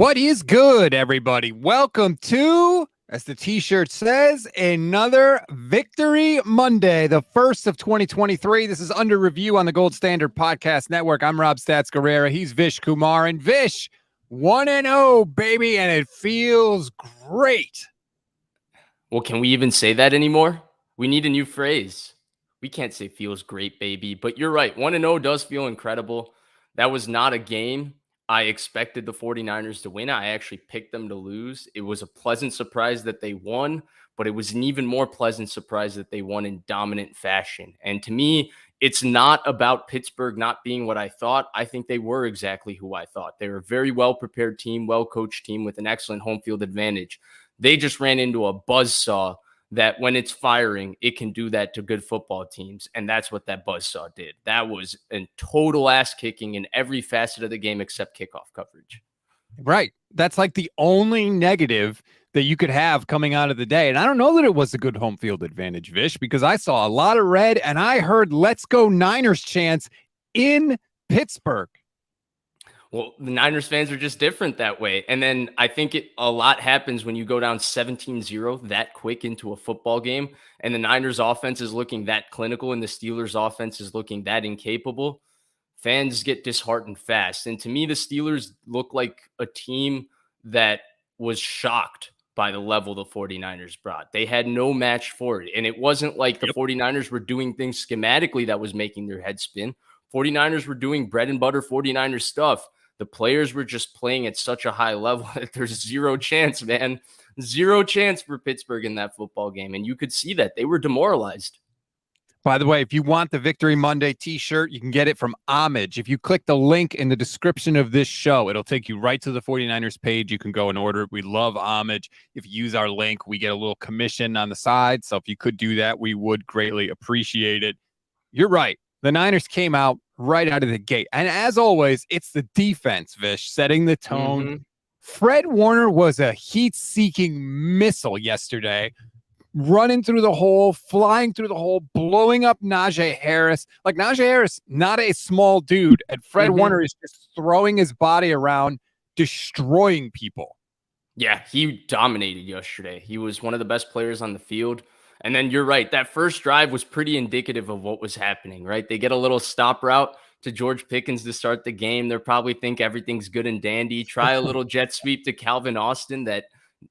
What is good, everybody? Welcome to, as the t-shirt says, another Victory Monday, the first of 2023. This is under review on the Gold Standard Podcast Network. I'm Rob Stats Guerrera. He's Vish Kumaran. Vish, 1-0, baby, and it feels great. Well, can we even say that anymore? We need a new phrase. We can't say feels great, baby, but you're right. 1-0 does feel incredible. That was not a game I expected the 49ers to win. I actually picked them to lose. It was a pleasant surprise that they won, but it was an even more pleasant surprise that they won in dominant fashion. And to me, it's not about Pittsburgh not being what I thought. I think they were exactly who I thought. They were a very well-prepared team, well-coached team with an excellent home field advantage. They just ran into a buzzsaw that when it's firing, it can do that to good football teams. And that's what that buzzsaw did. That was a total ass kicking in every facet of the game except kickoff coverage. Right. That's like the only negative that you could have coming out of the day. And I don't know that it was a good home field advantage, Vish, because I saw a lot of red and I heard "Let's go Niners" chants in Pittsburgh. Well, the Niners fans are just different that way. And then I think a lot happens when you go down 17-0 that quick into a football game, and the Niners offense is looking that clinical and the Steelers offense is looking that incapable. Fans get disheartened fast. And to me, the Steelers look like a team that was shocked by the level the 49ers brought. They had no match for it. And it wasn't like the 49ers were doing things schematically that was making their head spin. 49ers were doing bread and butter 49ers stuff. The players were just playing at such a high level that there's zero chance, man. Zero chance for Pittsburgh in that football game. And you could see that. They were demoralized. By the way, if you want the Victory Monday t-shirt, you can get it from Homage. If you click the link in the description of this show, it'll take you right to the 49ers page. You can go and order it. We love Homage. If you use our link, we get a little commission on the side. So if you could do that, we would greatly appreciate it. You're right. The Niners came out right out of the gate. And as always, it's the defense, Vish, setting the tone. Mm-hmm. Fred Warner was a heat-seeking missile yesterday, running through the hole, flying through the hole, blowing up Najee Harris. Like, Najee Harris, not a small dude, and Fred Warner is just throwing his body around, destroying people. Yeah, he dominated yesterday. He was one of the best players on the field. And then you're right. That first drive was pretty indicative of what was happening, right? They get a little stop route to George Pickens to start the game. They'll probably think everything's good and dandy. Try a little jet sweep to Calvin Austin that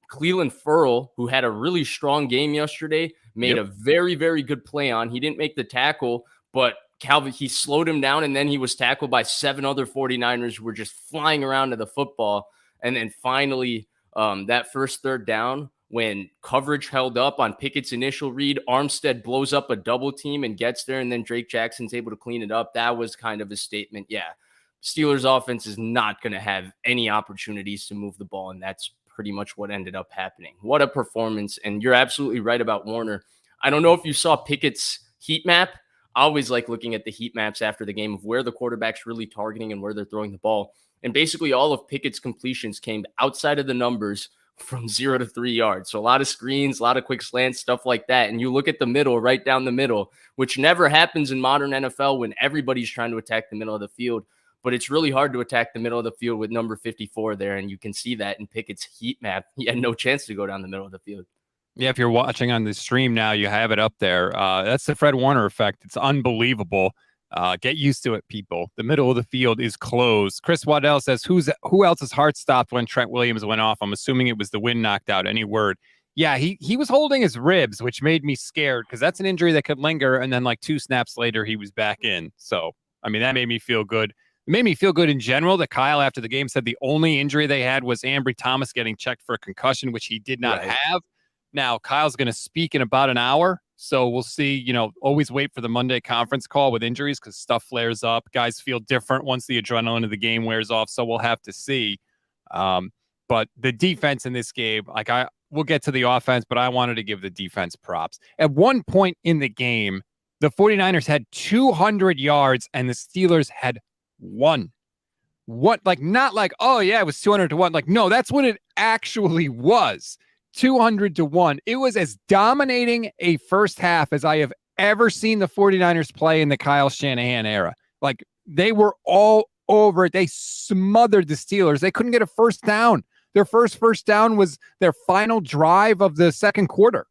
Cleveland Ferrell, who had a really strong game yesterday, made a very, very good play on. He didn't make the tackle, but he slowed him down, and then he was tackled by 7 other 49ers who were just flying around to the football. And then finally, that first third down, when coverage held up on Pickett's initial read, Armstead blows up a double team and gets there, and then Drake Jackson's able to clean it up. That was kind of a statement. Yeah, Steelers offense is not going to have any opportunities to move the ball, and that's pretty much what ended up happening. What a performance, and you're absolutely right about Warner. I don't know if you saw Pickett's heat map. I always like looking at the heat maps after the game of where the quarterback's really targeting and where they're throwing the ball. And basically all of Pickett's completions came outside of the numbers from 0 to 3 yards. So a lot of screens, a lot of quick slants, stuff like that. And you look at the middle, right down the middle, which never happens in modern NFL when everybody's trying to attack the middle of the field. But it's really hard to attack the middle of the field with number 54 there. And you can see that in Pickett's heat map. He had no chance to go down the middle of the field. Yeah, if you're watching on the stream now, you have it up there. That's the Fred Warner effect. It's unbelievable. Get used to it, people. The middle of the field is closed. Chris Waddell says, who else's heart stopped when Trent Williams went off? I'm assuming it was the wind knocked out. Any word? Yeah, he was holding his ribs, which made me scared because that's an injury that could linger. And then like 2 snaps later, he was back in. So, I mean, that made me feel good. It made me feel good in general that Kyle, after the game, said the only injury they had was Ambry Thomas getting checked for a concussion, which he did not have. Now, Kyle's going to speak in about an hour. So we'll see, always wait for the Monday conference call with injuries because stuff flares up. Guys feel different once the adrenaline of the game wears off. So we'll have to see. But the defense in this game, we'll get to the offense, but I wanted to give the defense props. At one point in the game, the 49ers had 200 yards and the Steelers had 1. What, not like, oh yeah, it was 200 to 1. Like, no, that's what it actually was. 200 to 1. It was as dominating a first half as I have ever seen the 49ers play in the Kyle Shanahan era. Like, they were all over it. They smothered the Steelers. They couldn't get a first down. Their first down was their final drive of the second quarter.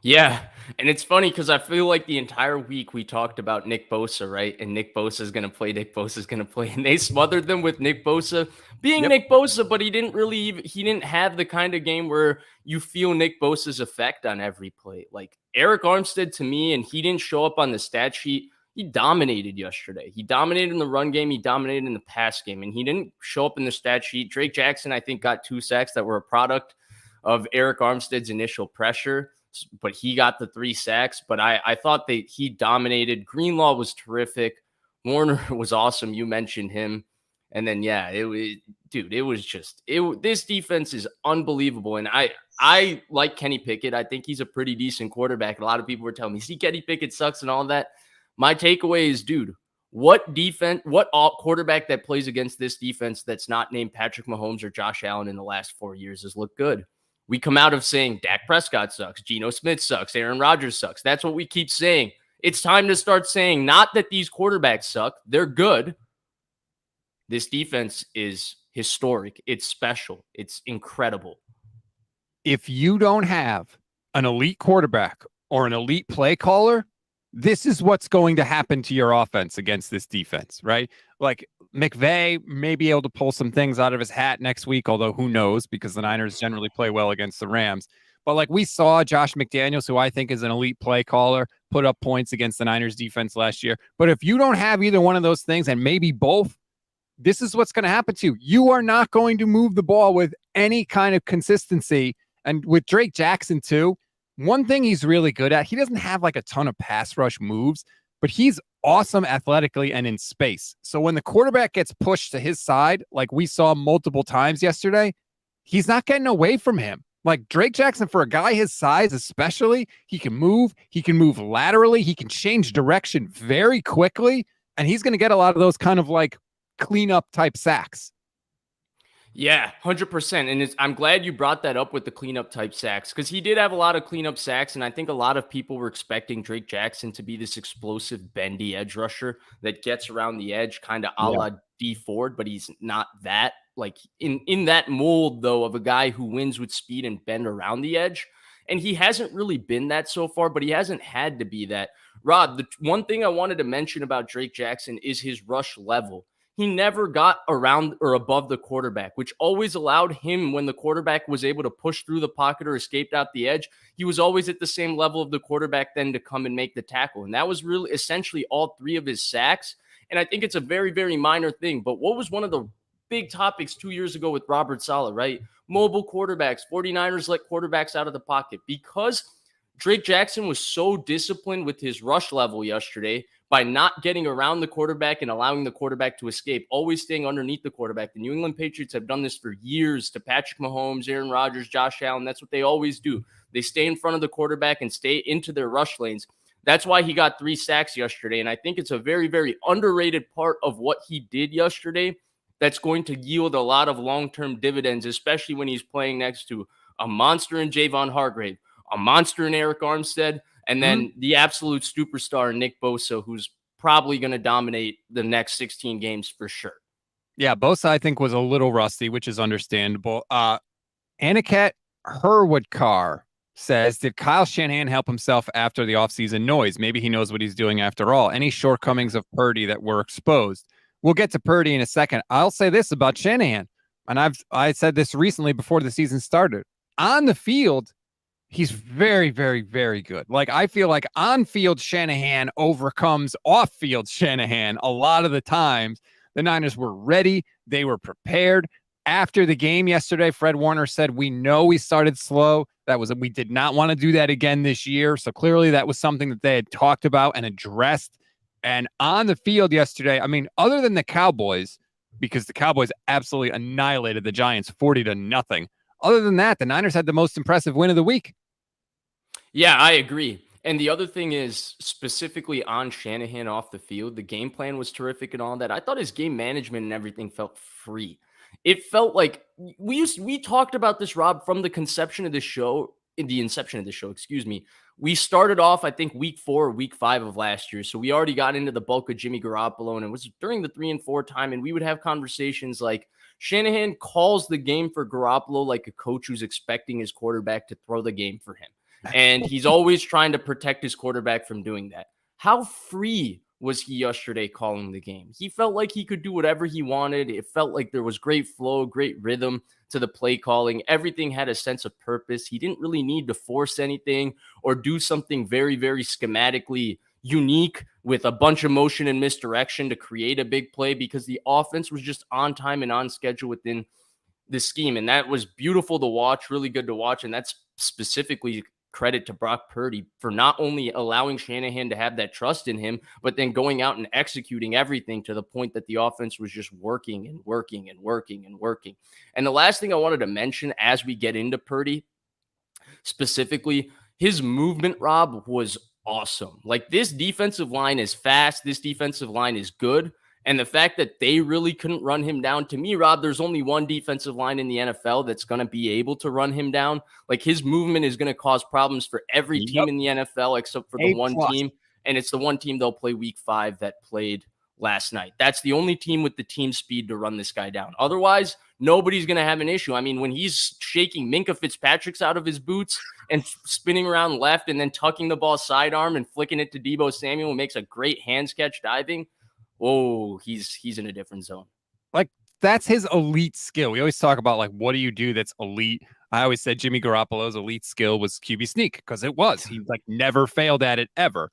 Yeah. And it's funny because I feel like the entire week we talked about Nick Bosa, right? And Nick Bosa is going to play. Nick Bosa is going to play. And they smothered them with Nick Bosa being Nick Bosa, but he didn't have the kind of game where you feel Nick Bosa's effect on every play. Like Eric Armstead to me, and he didn't show up on the stat sheet. He dominated yesterday. He dominated in the run game. He dominated in the pass game, and he didn't show up in the stat sheet. Drake Jackson, I think, got 2 sacks that were a product of Eric Armstead's initial pressure, but he got the 3 sacks. But I thought that he dominated. Greenlaw was terrific. Warner was awesome. You mentioned him. And then, yeah, this defense is unbelievable. And I like Kenny Pickett. I think he's a pretty decent quarterback. A lot of people were telling me, see, Kenny Pickett sucks and all that. My takeaway is, dude, what quarterback that plays against this defense that's not named Patrick Mahomes or Josh Allen in the last 4 years has looked good? We come out of saying Dak Prescott sucks, Geno Smith sucks, Aaron Rodgers sucks. That's what we keep saying. It's time to start saying not that these quarterbacks suck. They're good. This defense is historic. It's special. It's incredible. If you don't have an elite quarterback or an elite play caller, this is what's going to happen to your offense against this defense, right? Like McVay may be able to pull some things out of his hat next week, although who knows, because the Niners generally play well against the Rams. But like we saw Josh McDaniels, who I think is an elite play caller, put up points against the Niners defense last year. But if you don't have either one of those things, and maybe both, this is what's going to happen to you. You are not going to move the ball with any kind of consistency. And with Drake Jackson too, one thing he's really good at, he doesn't have like a ton of pass rush moves, but he's awesome athletically and in space. So when the quarterback gets pushed to his side, like we saw multiple times yesterday, he's not getting away from him. Like Drake Jackson, for a guy his size especially, he can move laterally, he can change direction very quickly, and he's going to get a lot of those kind of like cleanup type sacks. Yeah, 100%. And I'm glad you brought that up with the cleanup type sacks, because he did have a lot of cleanup sacks. And I think a lot of people were expecting Drake Jackson to be this explosive, bendy edge rusher that gets around the edge, kind of a la D Ford, but he's not that. Like in that mold, though, of a guy who wins with speed and bend around the edge. And he hasn't really been that so far, but he hasn't had to be that. Rod, the one thing I wanted to mention about Drake Jackson is his rush level. He never got around or above the quarterback, which always allowed him, when the quarterback was able to push through the pocket or escaped out the edge, he was always at the same level of the quarterback then to come and make the tackle. And that was really essentially all 3 of his sacks. And I think it's a very, very minor thing. But what was one of the big topics 2 years ago with Robert Saleh, right? Mobile quarterbacks. 49ers let quarterbacks out of the pocket. Because Drake Jackson was so disciplined with his rush level yesterday, by not getting around the quarterback and allowing the quarterback to escape, always staying underneath the quarterback. The New England Patriots have done this for years to Patrick Mahomes, Aaron Rodgers, Josh Allen. That's what they always do. They stay in front of the quarterback and stay into their rush lanes. That's why he got 3 sacks yesterday. And I think it's a very, very underrated part of what he did yesterday that's going to yield a lot of long-term dividends, especially when he's playing next to a monster in Javon Hargrave, a monster in Eric Armstead, and then the absolute superstar, Nick Bosa, who's probably going to dominate the next 16 games for sure. Yeah, Bosa, I think, was a little rusty, which is understandable. Aniket Herwoodkar says, did Kyle Shanahan help himself after the offseason noise? Maybe he knows what he's doing after all. Any shortcomings of Purdy that were exposed? We'll get to Purdy in a second. I'll say this about Shanahan, and I said this recently before the season started. On the field, he's very, very, very good. Like, I feel like on-field Shanahan overcomes off-field Shanahan a lot of the times. The Niners were ready. They were prepared. After the game yesterday, Fred Warner said, we know we started slow. We did not want to do that again this year. So clearly that was something that they had talked about and addressed. And on the field yesterday, I mean, other than the Cowboys, because the Cowboys absolutely annihilated the Giants 40-0. Other than that, the Niners had the most impressive win of the week. Yeah, I agree. And the other thing is, specifically on Shanahan off the field, the game plan was terrific and all that. I thought his game management and everything felt free. It felt like we talked about this, Rob, from the conception of this show in the inception of the show, excuse me, we started off, I think, week 4 or week 5 of last year. So we already got into the bulk of Jimmy Garoppolo, and it was during the 3 and 4 time. And we would have conversations like Shanahan calls the game for Garoppolo like a coach who's expecting his quarterback to throw the game for him. And he's always trying to protect his quarterback from doing that. How free was he yesterday calling the game? He felt like he could do whatever he wanted. It felt like there was great flow, great rhythm to the play calling. Everything had a sense of purpose. He didn't really need to force anything or do something very, very schematically unique with a bunch of motion and misdirection to create a big play, because the offense was just on time and on schedule within the scheme. And that was beautiful to watch, really good to watch. And that's specifically credit to Brock Purdy for not only allowing Shanahan to have that trust in him, but then going out and executing everything to the point that the offense was just working and working and working and working. And the last thing I wanted to mention as we get into Purdy, specifically, his movement, Rob, was awesome. Like, this defensive line is fast. This defensive line is good. And the fact that they really couldn't run him down, to me, Rob, there's only one defensive line in the NFL that's going to be able to run him down. Like, his movement is going to cause problems for every team in the NFL except for the one team. And it's the one team they'll play week 5 that played last night. That's the only team with the team speed to run this guy down. Otherwise, nobody's going to have an issue. I mean, when he's shaking Minka Fitzpatrick's out of his boots and spinning around left and then tucking the ball sidearm and flicking it to Deebo Samuel and makes a great hands catch diving, oh, he's in a different zone. Like, that's his elite skill. We always talk about, like, what do you do that's elite? I always said Jimmy Garoppolo's elite skill was QB sneak, because it was. He, like, never failed at it ever.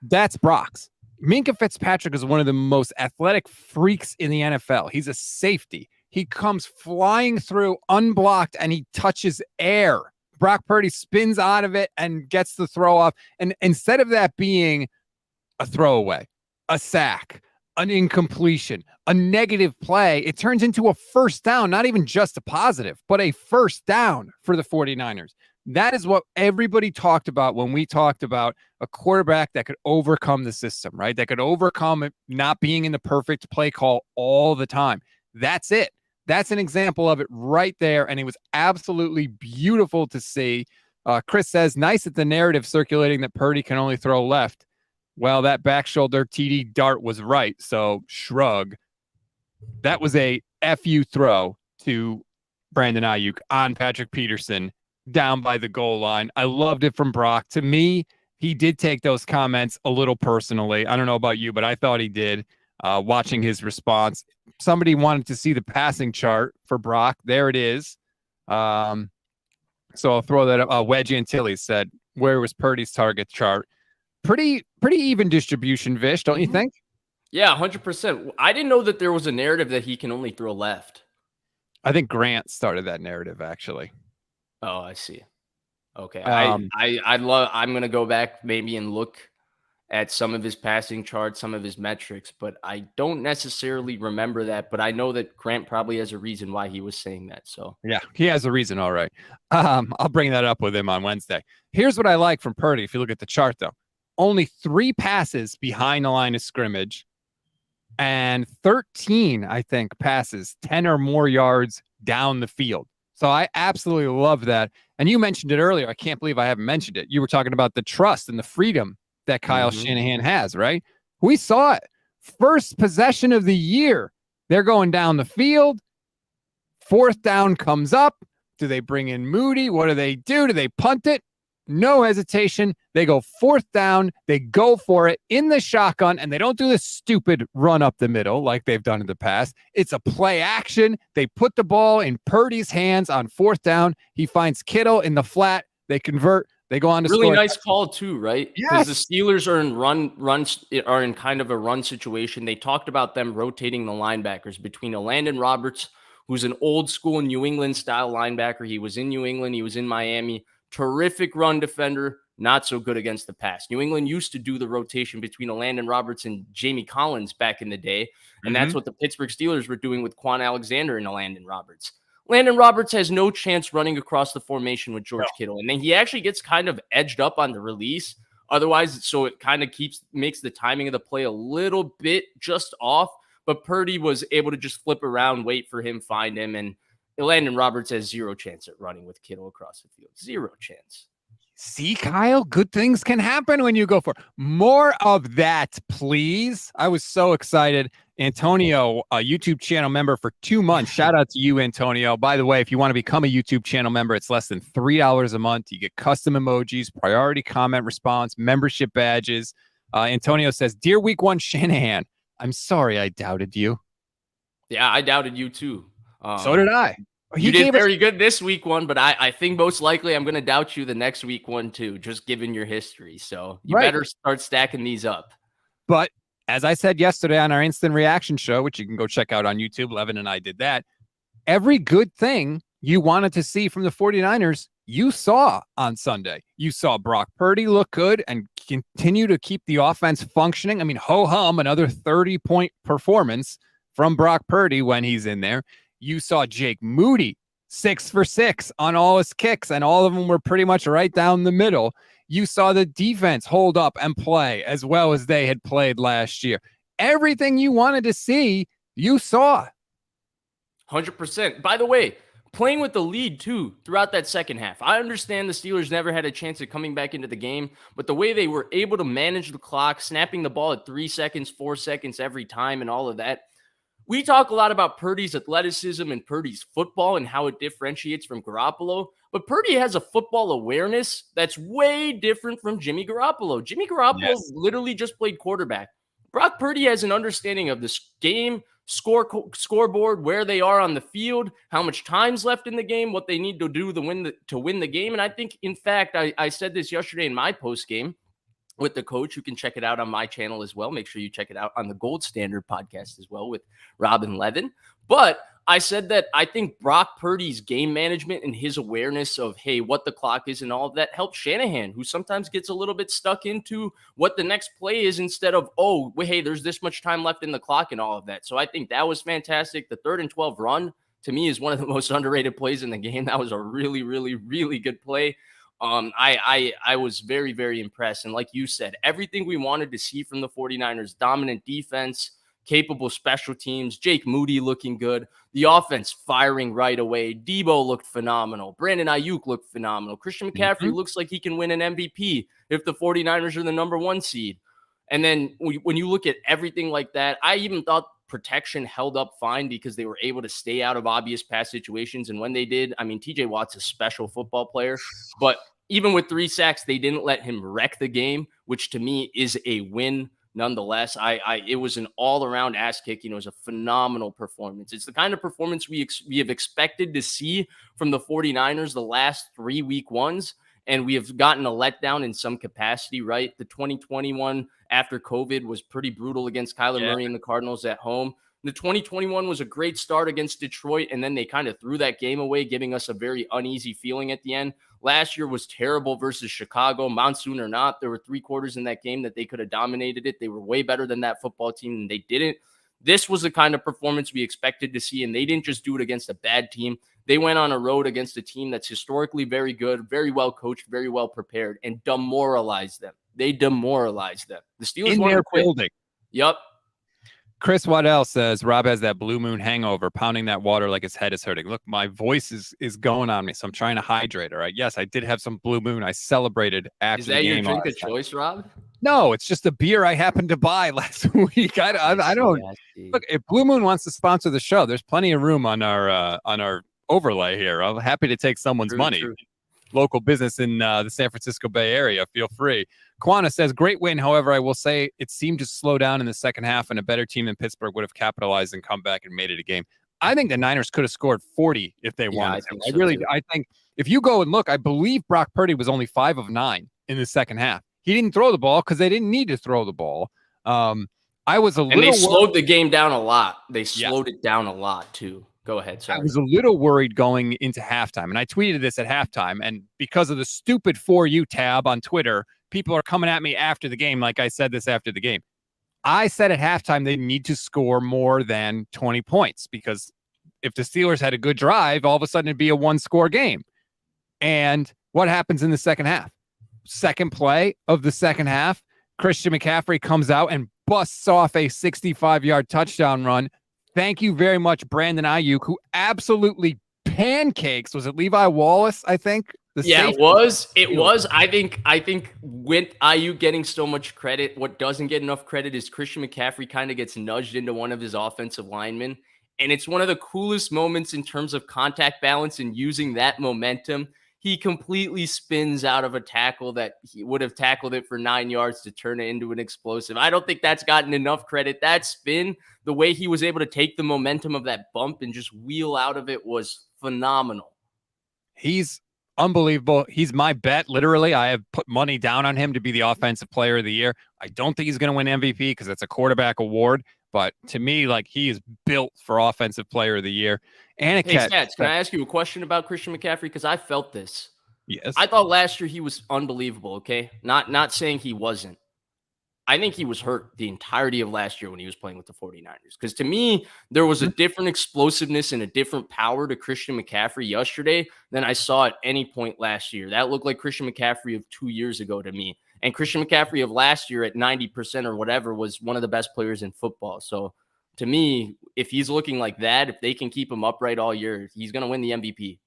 That's Brock's. Minka Fitzpatrick is one of the most athletic freaks in the NFL. He's a safety. He comes flying through unblocked and he touches air. Brock Purdy spins out of it and gets the throw off. And instead of that being a throwaway, a sack, an incompletion, a negative play, it turns into a first down, not even just a positive, but a first down for the 49ers. That is what everybody talked about when we talked about a quarterback that could overcome the system, right? That could overcome it not being in the perfect play call all the time. That's it. That's an example of it right there. And it was absolutely beautiful to see. Chris says, nice that the narrative circulating that Purdy can only throw left. Well, that back shoulder TD dart was right. So shrug. That was a FU throw to Brandon Ayuk on Patrick Peterson down by the goal line. I loved it from Brock. To me, he did take those comments a little personally. I don't know about you, but I thought he did. Watching his response, somebody wanted to see the passing chart for Brock. There it is. So I'll throw that up. Wedge Antilles said, where was Purdy's target chart? Pretty even distribution, Vish, don't you think? Yeah, 100%. I didn't know that there was a narrative that he can only throw left. I think Grant started that narrative, actually. Oh, I see. Okay. I'm going to go back maybe and look at some of his passing charts, some of his metrics, but I don't necessarily remember that. But I know that Grant probably has a reason why he was saying that. So yeah, he has a reason. All right. I'll bring that up with him on Wednesday. Here's what I like from Purdy. If you look at the chart, though, only 3 passes behind the line of scrimmage and 13, I think, passes 10 or more yards down the field. So I absolutely love that. And you mentioned it earlier. I can't believe I haven't mentioned it. You were talking about the trust and the freedom that Kyle Shanahan has, right? We saw it. First possession of the year. They're going down the field. 4th down comes up. Do they bring in Moody? What do? Do they punt it? No hesitation. They go 4th down. They go for it in the shotgun, and they don't do this stupid run up the middle like they've done in the past. It's a play action. They put the ball in Purdy's hands on 4th down. He finds Kittle in the flat. They convert. They go on to really score. Nice call too, right? Because the Steelers are in kind of a run situation. They talked about them rotating the linebackers between Landon Roberts, who's an old school New England style linebacker. He was in New England. He was in Miami. Terrific run defender, not so good against the pass. New England used to do the rotation between Landon Roberts and Jamie Collins back in the day, and that's what the Pittsburgh Steelers were doing with Quan Alexander and Landon Roberts. Landon Roberts has no chance running across the formation with George Kittle, and then he actually gets kind of edged up on the release. Otherwise, so it kind of makes the timing of the play a little bit just off, but Purdy was able to just flip around, wait for him, find him, and Landon Roberts has zero chance at running with Kittle across the field. Zero chance. See, Kyle, good things can happen when you go for more of that, please. I was so excited. Antonio, a YouTube channel member for 2 months. Shout out to you, Antonio. By the way, if you want to become a YouTube channel member, it's less than $3 a month. You get custom emojis, priority comment response, membership badges. Antonio says, "Dear Week 1 Shanahan, I'm sorry I doubted you." Yeah, I doubted you too. So did I. You did very good this week 1, but I think most likely I'm going to doubt you the next week 1 too, just given your history. So you better start stacking these up. But as I said yesterday on our instant reaction show, which you can go check out on YouTube, Levin and I did that. Every good thing you wanted to see from the 49ers, you saw on Sunday. You saw Brock Purdy look good and continue to keep the offense functioning. I mean, ho-hum, another 30-point performance from Brock Purdy when he's in there. You saw Jake Moody 6 for 6 on all his kicks, and all of them were pretty much right down the middle. You saw the defense hold up and play as well as they had played last year. Everything you wanted to see, you saw. 100%. By the way, playing with the lead too throughout that second half. I understand the Steelers never had a chance at coming back into the game, but the way they were able to manage the clock, snapping the ball at 3 seconds, 4 seconds every time, and all of that. We talk a lot about Purdy's athleticism and Purdy's football and how it differentiates from Garoppolo, but Purdy has a football awareness that's way different from Jimmy Garoppolo. Jimmy Garoppolo literally just played quarterback. Brock Purdy has an understanding of this game, scoreboard, where they are on the field, how much time's left in the game, what they need to do to win the game. And I think, in fact, I said this yesterday in my post game with the coach. You can check it out on my channel as well. Make sure you check it out on the Gold Standard podcast as well with Rob and Levin. But I said that I think Brock Purdy's game management and his awareness of, hey, what the clock is and all of that helps Shanahan, who sometimes gets a little bit stuck into what the next play is instead of, oh, hey, there's this much time left in the clock and all of that. So I think that was fantastic. The 3rd and 12 run, to me, is one of the most underrated plays in the game. That was a really, really, really good play. I was very, very impressed. And like you said, everything we wanted to see from the 49ers, dominant defense, capable special teams, Jake Moody looking good, the offense firing right away. Deebo looked phenomenal. Brandon Ayuk looked phenomenal. Christian McCaffrey looks like he can win an MVP if the 49ers are the number 1 seed. And then when you look at everything like that, I even thought protection held up fine because they were able to stay out of obvious pass situations. And when they did, I mean, TJ Watt's a special football player, but even with 3 sacks, they didn't let him wreck the game, which to me is a win. Nonetheless, it was an all-around ass kicking. It was a phenomenal performance. It's the kind of performance we have expected to see from the 49ers the last 3 week 1s, and we have gotten a letdown in some capacity, right? The 2021 after COVID was pretty brutal against Kyler Murray and the Cardinals at home. The 2021 was a great start against Detroit, and then they kind of threw that game away, giving us a very uneasy feeling at the end. Last year was terrible versus Chicago, monsoon or not. There were 3 quarters in that game that they could have dominated it. They were way better than that football team, and they didn't. This was the kind of performance we expected to see, and they didn't just do it against a bad team. They went on a road against a team that's historically very good, very well coached, very well prepared, and demoralized them. They demoralized them. The Steelers in their building. Yep. Chris Waddell says Rob has that blue moon hangover, pounding that water like his head is hurting. Look, my voice is going on me, so I'm trying to hydrate. All right. Yes, I did have some blue moon. I celebrated after the game. Is that your drink of choice, Rob? No, it's just a beer I happened to buy last week. I don't look. If Blue Moon wants to sponsor the show, there's plenty of room on our overlay here. I'm happy to take someone's money. True. Local business in the San Francisco Bay Area. Feel free. Kwana says, great win. However, I will say it seemed to slow down in the second half, and a better team than Pittsburgh would have capitalized and come back and made it a game. I think the Niners could have scored 40 if they wanted to. I think if you go and look, I believe Brock Purdy was only 5 of 9 in the second half. He didn't throw the ball because they didn't need to throw the ball. I was a little. And they slowed the game down a lot. They slowed it down a lot too. Go ahead. Sorry. I was a little worried going into halftime, and I tweeted this at halftime. And because of the stupid For You tab on Twitter, people are coming at me after the game. Like I said this after the game. I said at halftime they need to score more than 20 points because if the Steelers had a good drive, all of a sudden it'd be a 1-score game. And what happens in the second half? Second play of the second half, Christian McCaffrey comes out and busts off a 65-yard touchdown run. Thank you very much, Brandon Ayuk, who absolutely pancakes. Was it Levi Wallace? I think the Yeah, safety. it was. I think with IU getting so much credit, what doesn't get enough credit is Christian McCaffrey kind of gets nudged into one of his offensive linemen. And it's one of the coolest moments in terms of contact balance and using that momentum. He completely spins out of a tackle that he would have tackled it for 9 yards to turn it into an explosive. I don't think that's gotten enough credit. That spin, the way he was able to take the momentum of that bump and just wheel out of it was phenomenal. He's unbelievable. He's my bet. Literally, I have put money down on him to be the offensive player of the year. I don't think he's going to win MVP because it's a quarterback award. But to me, like, he is built for offensive player of the year. And Hey, Stats, can I ask you a question about Christian McCaffrey? Because I felt this. Yes. I thought last year he was unbelievable, okay? Not saying he wasn't. I think he was hurt the entirety of last year when he was playing with the 49ers. Because to me, there was a different explosiveness and a different power to Christian McCaffrey yesterday than I saw at any point last year. That looked like Christian McCaffrey of 2 years ago to me. And Christian McCaffrey of last year at 90% or whatever was one of the best players in football. So to me, if he's looking like that, if they can keep him upright all year, he's going to win the MVP.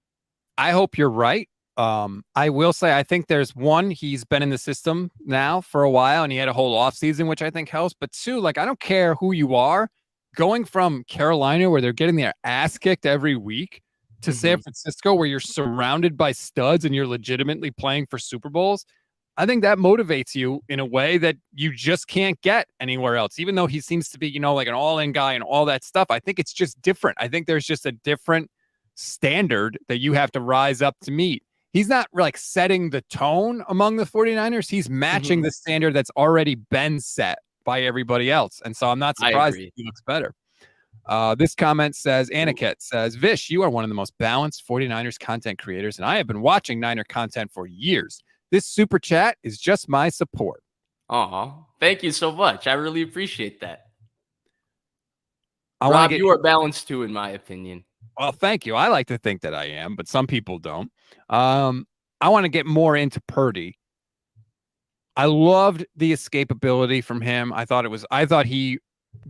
I hope you're right. I will say, I think there's one, he's been in the system now for a while and he had a whole offseason, which I think helps. But two, like, I don't care who you are, going from Carolina, where they're getting their ass kicked every week, to San Francisco, where you're surrounded by studs and you're legitimately playing for Super Bowls. I think that motivates you in a way that you just can't get anywhere else. Even though he seems to be, you know, like an all-in guy and all that stuff, I think it's just different. I think there's just a different standard that you have to rise up to meet. He's not like setting the tone among the 49ers. He's matching the standard that's already been set by everybody else. And so I'm not surprised that he looks better. This comment says, Aniket says, Vish, you are one of the most balanced 49ers content creators, and I have been watching Niner content for years. This super chat is just my support. Oh, thank you so much. I really appreciate that. Rob, you are balanced too, in my opinion. Well, thank you. I like to think that I am, but some people don't. I want to get more into Purdy. I loved the escapability from him. I thought he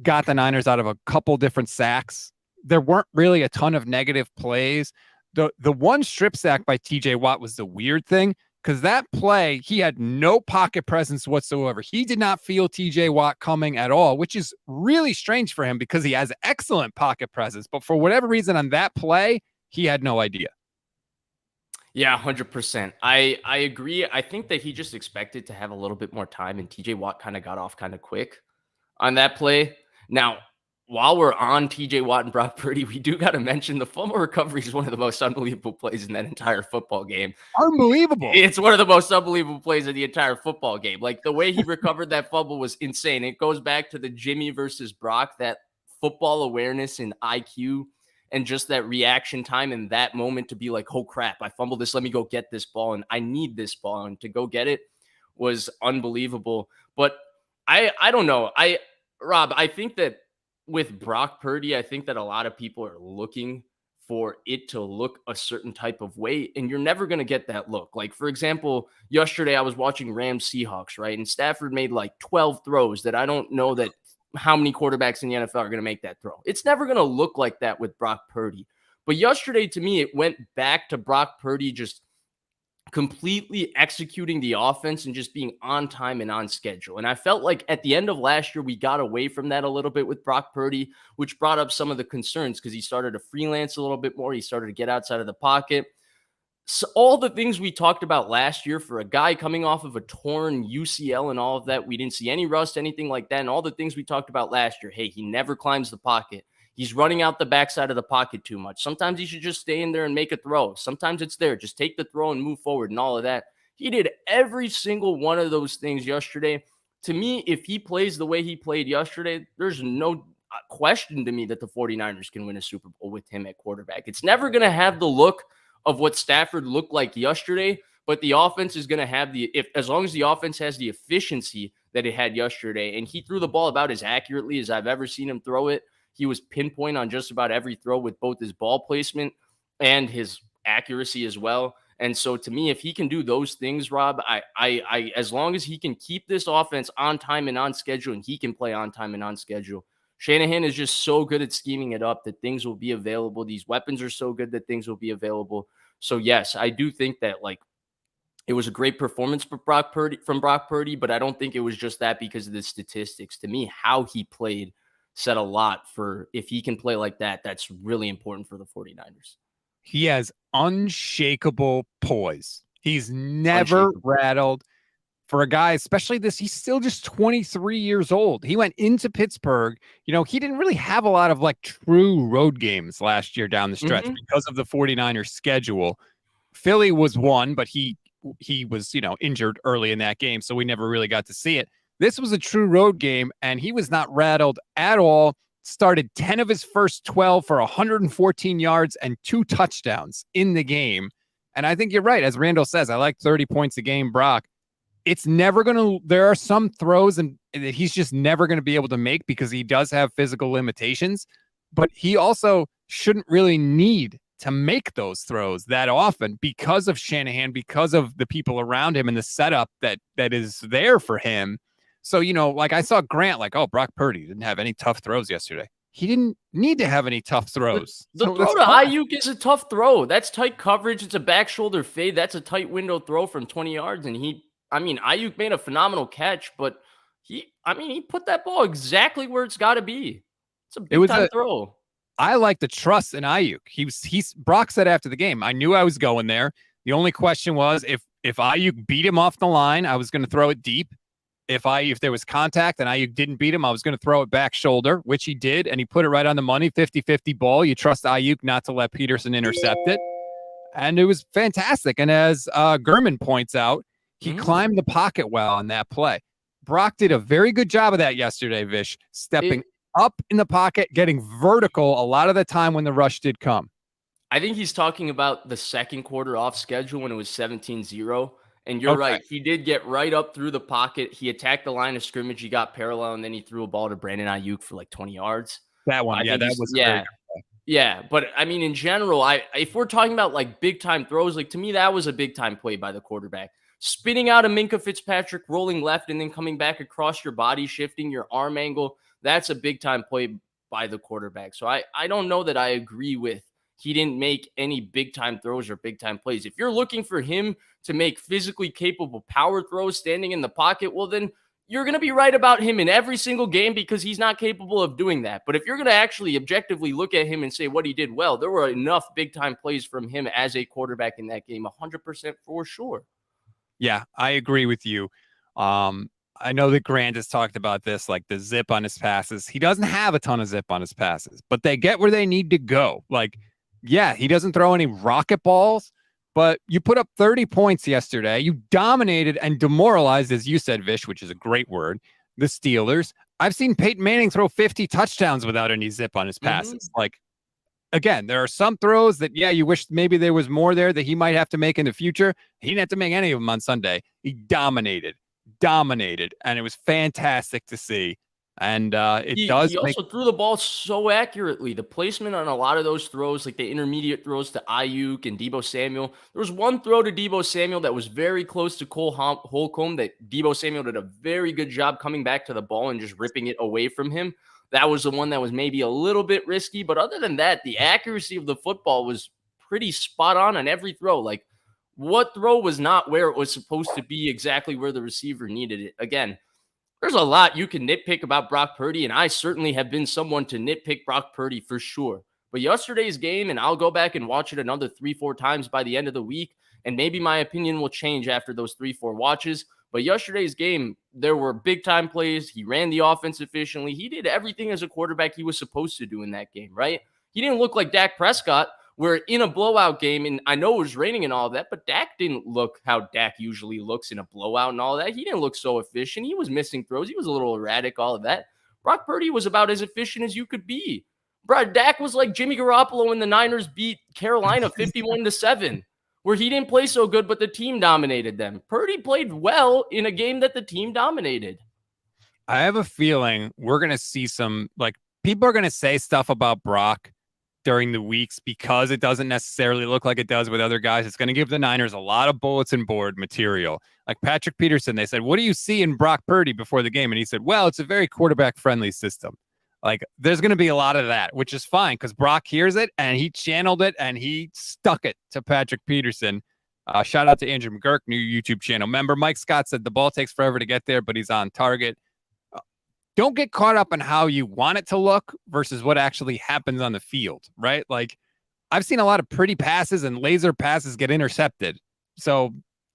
got the Niners out of a couple different sacks. There weren't really a ton of negative plays. The one strip sack by TJ Watt was the weird thing, because that play, he had no pocket presence whatsoever. He did not feel TJ Watt coming at all, which is really strange for him because he has excellent pocket presence. But for whatever reason on that play, he had no idea. Yeah, 100%. I agree. I think that he just expected to have a little bit more time, and TJ Watt kind of got off kind of quick on that play. Now, while we're on TJ Watt and Brock Purdy, we do got to mention the fumble recovery is one of the most unbelievable plays in that entire football game. Unbelievable. It's one of the most unbelievable plays in the entire football game. Like, the way he recovered that fumble was insane. It goes back to the Jimmy versus Brock, that football awareness and IQ and just that reaction time in that moment to be like, oh crap, I fumbled this. Let me go get this ball. And I need this ball. And to go get it was unbelievable. But I don't know. Rob, I think that with Brock Purdy, I think that a lot of people are looking for it to look a certain type of way, and you're never going to get that look. Like, for example, yesterday I was watching Rams Seahawks, right? And Stafford made like 12 throws that I don't know that how many quarterbacks in the NFL are going to make that throw. It's never going to look like that with Brock Purdy. But yesterday, to me, it went back to Brock Purdy just completely executing the offense and just being on time and on schedule. And I felt like at the end of last year, we got away from that a little bit with Brock Purdy, which brought up some of the concerns because he started to freelance a little bit more. He started to get outside of the pocket. So all the things we talked about last year for a guy coming off of a torn UCL and all of that, we didn't see any rust, anything like that. And all the things we talked about last year, hey, he never climbs the pocket. He's running out the backside of the pocket too much. Sometimes he should just stay in there and make a throw. Sometimes it's there. Just take the throw and move forward and all of that. He did every single one of those things yesterday. To me, if he plays the way he played yesterday, there's no question to me that the 49ers can win a Super Bowl with him at quarterback. It's never going to have the look of what Stafford looked like yesterday, but the offense is going to have as long as the offense has the efficiency that it had yesterday, and he threw the ball about as accurately as I've ever seen him throw it. He was pinpoint on just about every throw with both his ball placement and his accuracy as well. And so to me, if he can do those things, Rob, as long as he can keep this offense on time and on schedule, and he can play on time and on schedule, Shanahan is just so good at scheming it up that things will be available. These weapons are so good that things will be available. So yes, I do think that like it was a great performance for Brock Purdy, but I don't think it was just that because of the statistics. To me, how he played said a lot for if he can play like that, that's really important for the 49ers. He has unshakable poise. He's never Unshakable. rattled. For a guy, especially this, he's still just 23 years old. He went into Pittsburgh. He didn't really have a lot of like true road games last year down the stretch because of the 49ers schedule. Philly was one, but he was, injured early in that game, so we never really got to see it. This was a true road game, and he was not rattled at all. Started 10 of his first 12 for 114 yards and 2 touchdowns in the game. And I think you're right. As Randall says, I like 30 points a game, Brock. It's never going to, there are some throws and that he's just never going to be able to make because he does have physical limitations, but he also shouldn't really need to make those throws that often because of Shanahan, because of the people around him and the setup that is there for him. So, like I saw Grant, like, oh, Brock Purdy didn't have any tough throws yesterday. He didn't need to have any tough throws. The throw to Ayuk is a tough throw. That's tight coverage. It's a back shoulder fade. That's a tight window throw from 20 yards. And Ayuk made a phenomenal catch, but he put that ball exactly where it's got to be. It's a big time throw. I like the trust in Ayuk. Brock said after the game, I knew I was going there. The only question was if Ayuk beat him off the line, I was going to throw it deep. If there was contact and Ayuk didn't beat him, I was going to throw it back shoulder, which he did, and he put it right on the money, 50-50 ball. You trust Ayuk not to let Peterson intercept it. And it was fantastic. And as Gurman points out, he climbed the pocket well on that play. Brock did a very good job of that yesterday, Vish, stepping up in the pocket, getting vertical a lot of the time when the rush did come. I think he's talking about the second quarter off schedule when it was 17-0. And you're right. He did get right up through the pocket. He attacked the line of scrimmage. He got parallel, and then he threw a ball to Brandon Ayuk for like 20 yards. That one. That was very good. Yeah. But in general, if we're talking about like big time throws, like to me, that was a big time play by the quarterback. Spinning out a Minkah Fitzpatrick, rolling left, and then coming back across your body, shifting your arm angle. That's a big time play by the quarterback. So I don't know that I agree with he didn't make any big time throws or big time plays. If you're looking for him to make physically capable power throws standing in the pocket, well, then you're going to be right about him in every single game because he's not capable of doing that. But if you're going to actually objectively look at him and say what he did well, there were enough big time plays from him as a quarterback in that game, 100% for sure. Yeah, I agree with you. I know that Grant has talked about this, like the zip on his passes. He doesn't have a ton of zip on his passes, but they get where they need to go. Like, yeah, he doesn't throw any rocket balls, but you put up 30 points yesterday. You dominated and demoralized, as you said, Vish, which is a great word, the Steelers. I've seen Peyton Manning throw 50 touchdowns without any zip on his passes. Like, again, there are some throws that, yeah, you wish maybe there was more there that he might have to make in the future. He didn't have to make any of them on Sunday. He dominated, and it was fantastic to see. And he also threw the ball so accurately. The placement on a lot of those throws, like the intermediate throws to Ayuk and Deebo Samuel. There was one throw to Deebo Samuel that was very close to Cole Holcomb that Deebo Samuel did a very good job coming back to the ball and just ripping it away from him. That was the one that was maybe a little bit risky. But other than that, the accuracy of the football was pretty spot on every throw. Like, what throw was not where it was supposed to be, exactly where the receiver needed it? Again, there's a lot you can nitpick about Brock Purdy, and I certainly have been someone to nitpick Brock Purdy for sure. But yesterday's game, and I'll go back and watch it another 3-4 times by the end of the week, and maybe my opinion will change after those 3-4 watches. But yesterday's game, there were big-time plays. He ran the offense efficiently. He did everything as a quarterback he was supposed to do in that game, right? He didn't look like Dak Prescott, where in a blowout game, and I know it was raining and all that, but Dak didn't look how Dak usually looks in a blowout and all that. He didn't look so efficient. He was missing throws. He was a little erratic, all of that. Brock Purdy was about as efficient as you could be. Dak was like Jimmy Garoppolo when the Niners beat Carolina 51-7, where he didn't play so good, but the team dominated them. Purdy played well in a game that the team dominated. I have a feeling we're going to see some, like, people are going to say stuff about Brock during the weeks because it doesn't necessarily look like it does with other guys. It's going to give the Niners a lot of bulletin board material. Like Patrick Peterson, they said, what do you see in Brock Purdy before the game? And he said, well, it's a very quarterback-friendly system. Like, there's going to be a lot of that, which is fine because Brock hears it and he channeled it and he stuck it to Patrick Peterson. Shout out to Andrew McGurk, new YouTube channel member. Mike Scott said the ball takes forever to get there, but he's on target. Don't get caught up in how you want it to look versus what actually happens on the field, right? Like, I've seen a lot of pretty passes and laser passes get intercepted. So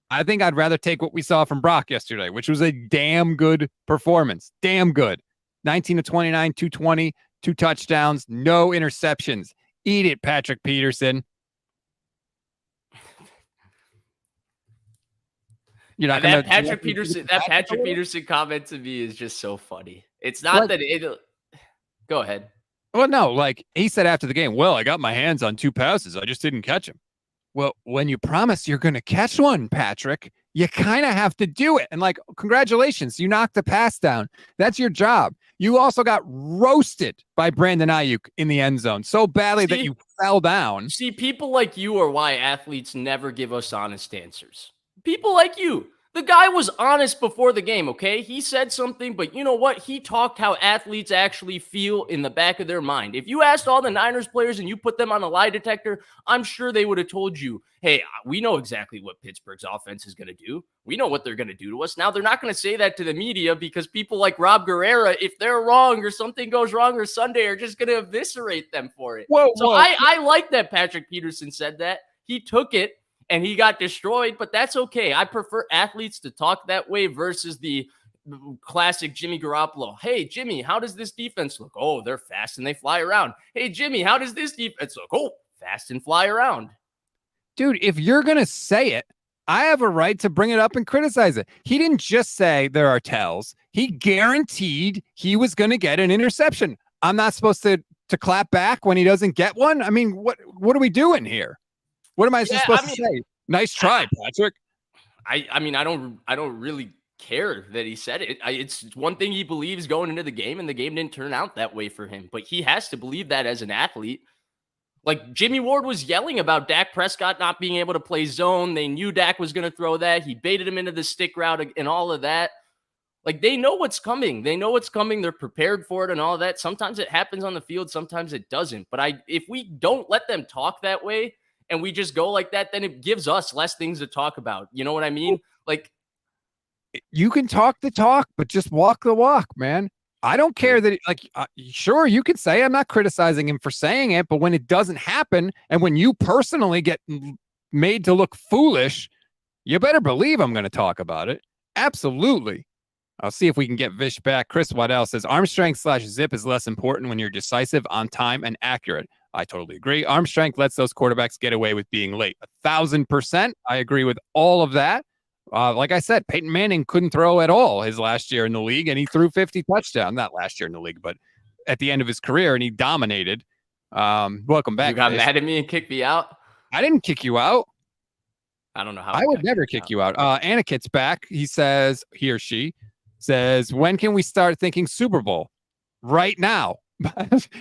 I think I'd rather take what we saw from Brock yesterday, which was a damn good performance. Damn good. 19 to 29, 220, 2 touchdowns, no interceptions. Eat it, Patrick Peterson. You're not that Patrick Peterson comment to me is just so funny. It's not that it. Go ahead. Well, no, like he said after the game, well, I got my hands on 2 passes. I just didn't catch them. Well, when you promise you're going to catch one, Patrick, you kind of have to do it. And like, congratulations, you knocked the pass down. That's your job. You also got roasted by Brandon Ayuk in the end zone so badly that you fell down. See, people like you are why athletes never give us honest answers. People like you. The guy was honest before the game, okay? He said something, but you know what? He talked how athletes actually feel in the back of their mind. If you asked all the Niners players and you put them on a lie detector, I'm sure they would have told you, hey, we know exactly what Pittsburgh's offense is going to do. We know what they're going to do to us. Now, they're not going to say that to the media because people like Rob Guerrera, if they're wrong or something goes wrong or Sunday, are just going to eviscerate them for it. I like that Patrick Peterson said that. He took it. And he got destroyed, but that's okay. I prefer athletes to talk that way versus the classic Jimmy Garoppolo. Hey, Jimmy, how does this defense look? Oh, they're fast and they fly around. Hey, Jimmy, how does this defense look? Oh, fast and fly around. Dude, if you're going to say it, I have a right to bring it up and criticize it. He didn't just say there are tells. He guaranteed he was going to get an interception. I'm not supposed to clap back when he doesn't get one? I mean, what are we doing here? What am I supposed to say? Nice try, Patrick. I mean, I don't really care that he said it. It's one thing he believes going into the game, and the game didn't turn out that way for him. But he has to believe that as an athlete. Like Jimmy Ward was yelling about Dak Prescott not being able to play zone. They knew Dak was going to throw that. He baited him into the stick route and all of that. Like, they know what's coming. They know what's coming. They're prepared for it and all of that. Sometimes it happens on the field. Sometimes it doesn't. But if we don't let them talk that way, and we just go like that, then it gives us less things to talk about. You know what I mean? Like, you can talk the talk, but just walk the walk, man. I don't care that, sure, you could say I'm not criticizing him for saying it, but when it doesn't happen and when you personally get made to look foolish, you better believe I'm going to talk about it. Absolutely. I'll see if we can get Vish back. Chris Waddell says arm strength / zip is less important when you're decisive, on time, and accurate. I totally agree. Arm strength lets those quarterbacks get away with being late. 1,000%. I agree with all of that. Like I said, Peyton Manning couldn't throw at all his last year in the league, and he threw 50 touchdowns. Not last year in the league, but at the end of his career, and he dominated. Welcome back. You got mad at me and kicked me out? I didn't kick you out. I don't know how. I would never kick you out. Anikit's back. He or she says, when can we start thinking Super Bowl? Right now.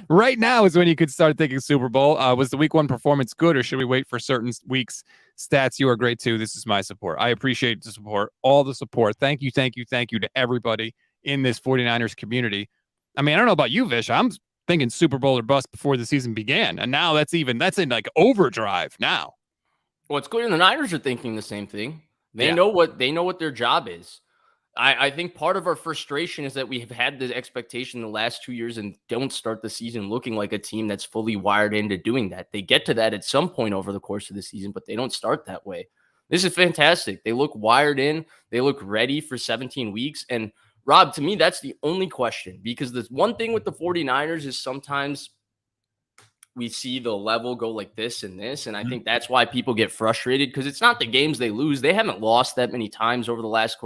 Right now is when you could start thinking Super Bowl. Was the week 1 performance good, or should we wait for certain weeks' stats? You are great too. This is my support. I appreciate the support, all the support. Thank you to everybody in this 49ers community. I mean, I don't know about you, Vish. I'm thinking Super Bowl or bust before the season began, and now that's in like overdrive now. Well, it's clear the Niners are thinking the same thing. They know what their job is. I think part of our frustration is that we have had the expectation the last 2 years and don't start the season looking like a team that's fully wired into doing that. They get to that at some point over the course of the season, but they don't start that way. This is fantastic. They look wired in. They look ready for 17 weeks. And Rob, to me, that's the only question, because the one thing with the 49ers is sometimes we see the level go like this and this. And I think that's why people get frustrated, because it's not the games they lose. They haven't lost that many times over the last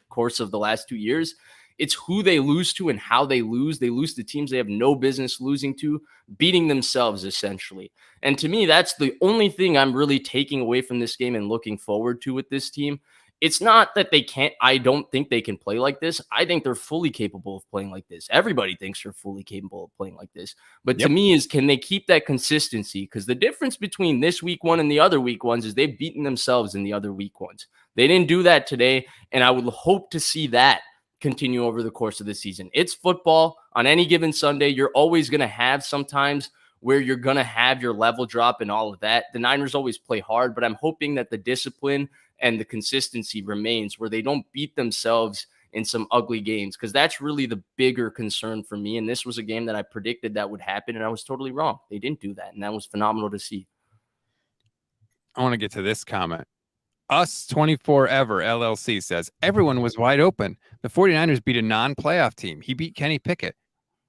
course of the last 2 years. It's who they lose to and how they lose. They lose to teams they have no business losing to, beating themselves essentially. And to me, that's the only thing I'm really taking away from this game and looking forward to with this team. It's not that they can't. I don't think they can play like this. I think they're fully capable of playing like this. Everybody thinks they're fully capable of playing like this. But to me is, can they keep that consistency? Because the difference between this week 1 and the other week 1s is they've beaten themselves in the other week 1s. They didn't do that today, and I would hope to see that continue over the course of the season. It's football. On any given Sunday, you're always going to have sometimes where you're going to have your level drop and all of that. The Niners always play hard, but I'm hoping that the discipline and the consistency remains where they don't beat themselves in some ugly games, because that's really the bigger concern for me. And this was a game that I predicted that would happen, and I was totally wrong. They didn't do that, and that was phenomenal to see. I want to get to this comment. Us 24 Ever LLC says, everyone was wide open. The 49ers beat a non-playoff team. He beat Kenny Pickett.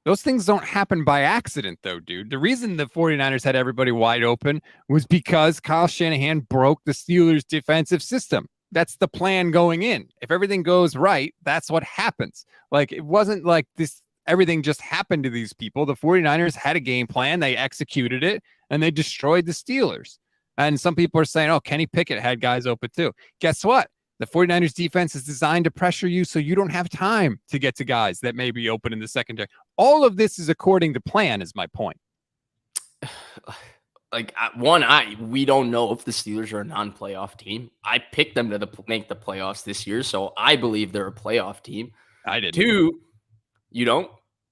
Those things don't happen by accident, though, dude. The reason the 49ers had everybody wide open was because Kyle Shanahan broke the Steelers' defensive system. That's the plan going in. If everything goes right, that's what happens. Like, it wasn't like this, everything just happened to these people. The 49ers had a game plan. They executed it, and they destroyed the Steelers. And some people are saying, oh, Kenny Pickett had guys open too. Guess what? The 49ers defense is designed to pressure you so you don't have time to get to guys that may be open in the secondary. All of this is according to plan, is my point. Like, we don't know if the Steelers are a non-playoff team. I picked them to make the playoffs this year, so I believe they're a playoff team. I didn't. 2, you don't?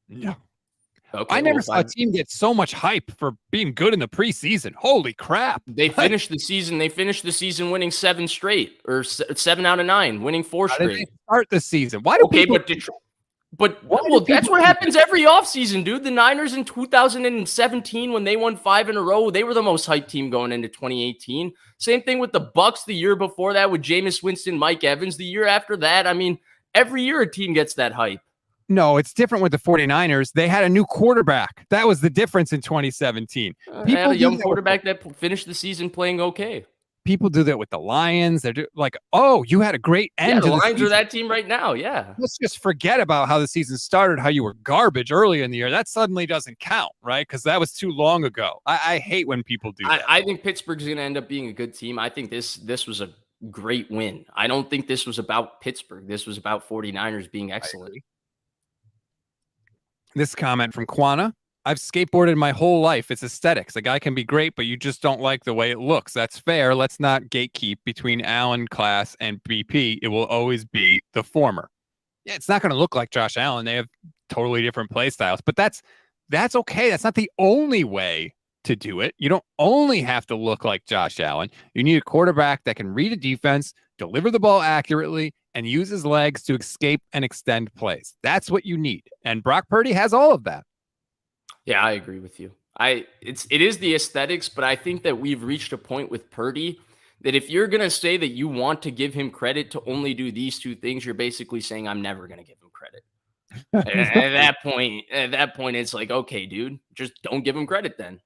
No. Okay, I never saw a team get so much hype for being good in the preseason. Holy crap. They finished the season. They finished the season winning 7 straight, or 7 out of 9, winning 4 straight. How did they start the season? Why do people... Well, that's what happens every offseason, dude. The Niners in 2017, when they won 5 in a row, they were the most hyped team going into 2018. Same thing with the Bucks the year before that with Jameis Winston, Mike Evans. The year after that, I mean, every year a team gets that hype. No, it's different with the 49ers. They had a new quarterback. That was the difference in 2017. They had a young quarterback that finished the season playing okay. People do that with the Lions. They're like, oh, you had a great end. Yeah, the Lions are that team right now. Yeah. Let's just forget about how the season started, how you were garbage early in the year. That suddenly doesn't count, right? Because that was too long ago. I hate when people do that. I think Pittsburgh's going to end up being a good team. I think this was a great win. I don't think this was about Pittsburgh. This was about 49ers being excellent. This comment from Quana. I've skateboarded my whole life. It's aesthetics. A guy can be great, but you just don't like the way it looks. That's fair. Let's not gatekeep between Allen class and BP. It will always be the former. Yeah, it's not going to look like Josh Allen. They have totally different play styles, but that's okay. That's not the only way to do it. You don't only have to look like Josh Allen. You need a quarterback that can read a defense, deliver the ball accurately, and use his legs to escape and extend plays. That's what you need. And Brock Purdy has all of that. Yeah, I agree with you. It is the aesthetics, but I think that we've reached a point with Purdy that if you're going to say that you want to give him credit to only do these 2 things, you're basically saying I'm never going to give him credit. At that point, it's like, okay, dude, just don't give him credit then.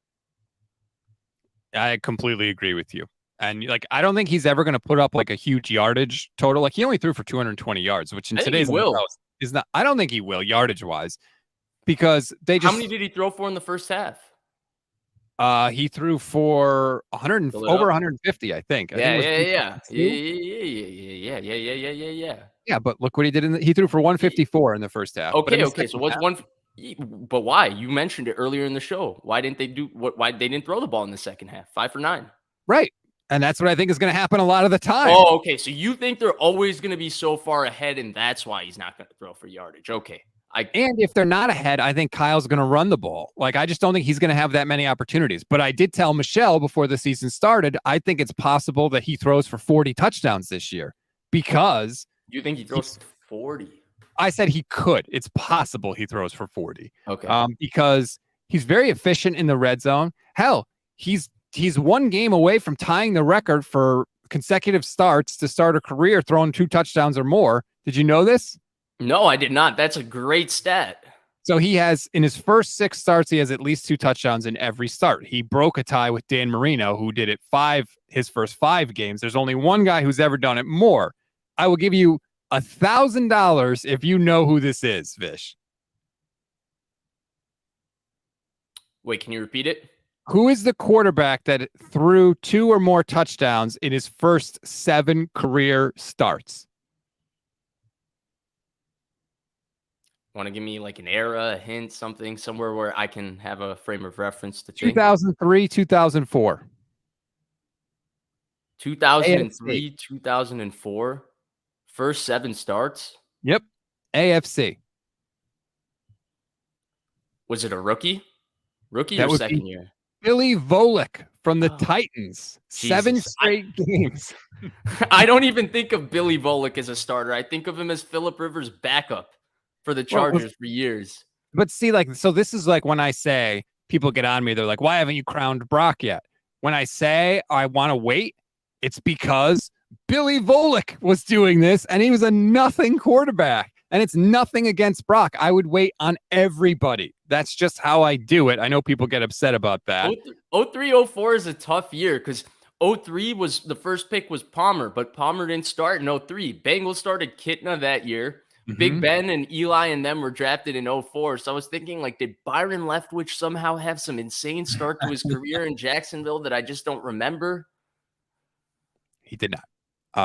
I completely agree with you. And like, I don't think he's ever going to put up like a huge yardage total. Like, he only threw for 220 yards, which in today's NFL is not. I don't think he will yardage wise, because they just. How many did he throw for in the first half? He threw for 100 over 150, I think. Yeah. Yeah, but look what he did he threw for 154 in the first half. Okay. So what's one? But why? You mentioned it earlier in the show. Why didn't they do what? Why they didn't throw the ball in the second half? 5 for 9. Right. And that's what I think is going to happen a lot of the time. Oh, okay. So you think they're always going to be so far ahead, and that's why he's not going to throw for yardage. Okay. And if they're not ahead, I think Kyle's going to run the ball. Like, I just don't think he's going to have that many opportunities. But I did tell Michelle before the season started, I think it's possible that he throws for 40 touchdowns this year, because. You think he throws 40? I said he could. It's possible he throws for 40. Okay. Because he's very efficient in the red zone. Hell, he's 1 game away from tying the record for consecutive starts to start a career throwing 2 touchdowns or more. Did you know this? No, I did not. That's a great stat. So he has, in his first 6 starts, he has at least 2 touchdowns in every start. He broke a tie with Dan Marino, who did it his first 5 games. There's only one guy who's ever done it more. I will give you $1,000 if you know who this is, Vish. Wait, can you repeat it? Who is the quarterback that threw 2 or more touchdowns in his first 7 career starts? Want to give me like an era, a hint, something, somewhere where I can have a frame of reference to think? 2003, 2004. 2003, 2004. First 7 starts? Yep. AFC. Was it a rookie? Rookie That or would second be year? Billy Volek from the Oh, Titans. 7 Jesus. straight games. I don't even think of Billy Volek as a starter. I think of him as Phillip Rivers' backup for the Well, Chargers for years. but see, like, so this is like when I say people get on me, they're like, why haven't you crowned Brock yet? When I say I want to wait, it's because Billy Volek was doing this and he was a nothing quarterback. And it's nothing against Brock. I would wait on everybody. That's just how I do it. I know people get upset about that. 03-04 is a tough year because 03 was the first pick was Palmer, but Palmer didn't start in 03. Bengals started Kitna that year. Big Ben and Eli and them were drafted in 04. So I was thinking, like, did Byron Leftwich somehow have some insane start to his career in Jacksonville that I just don't remember? He did not.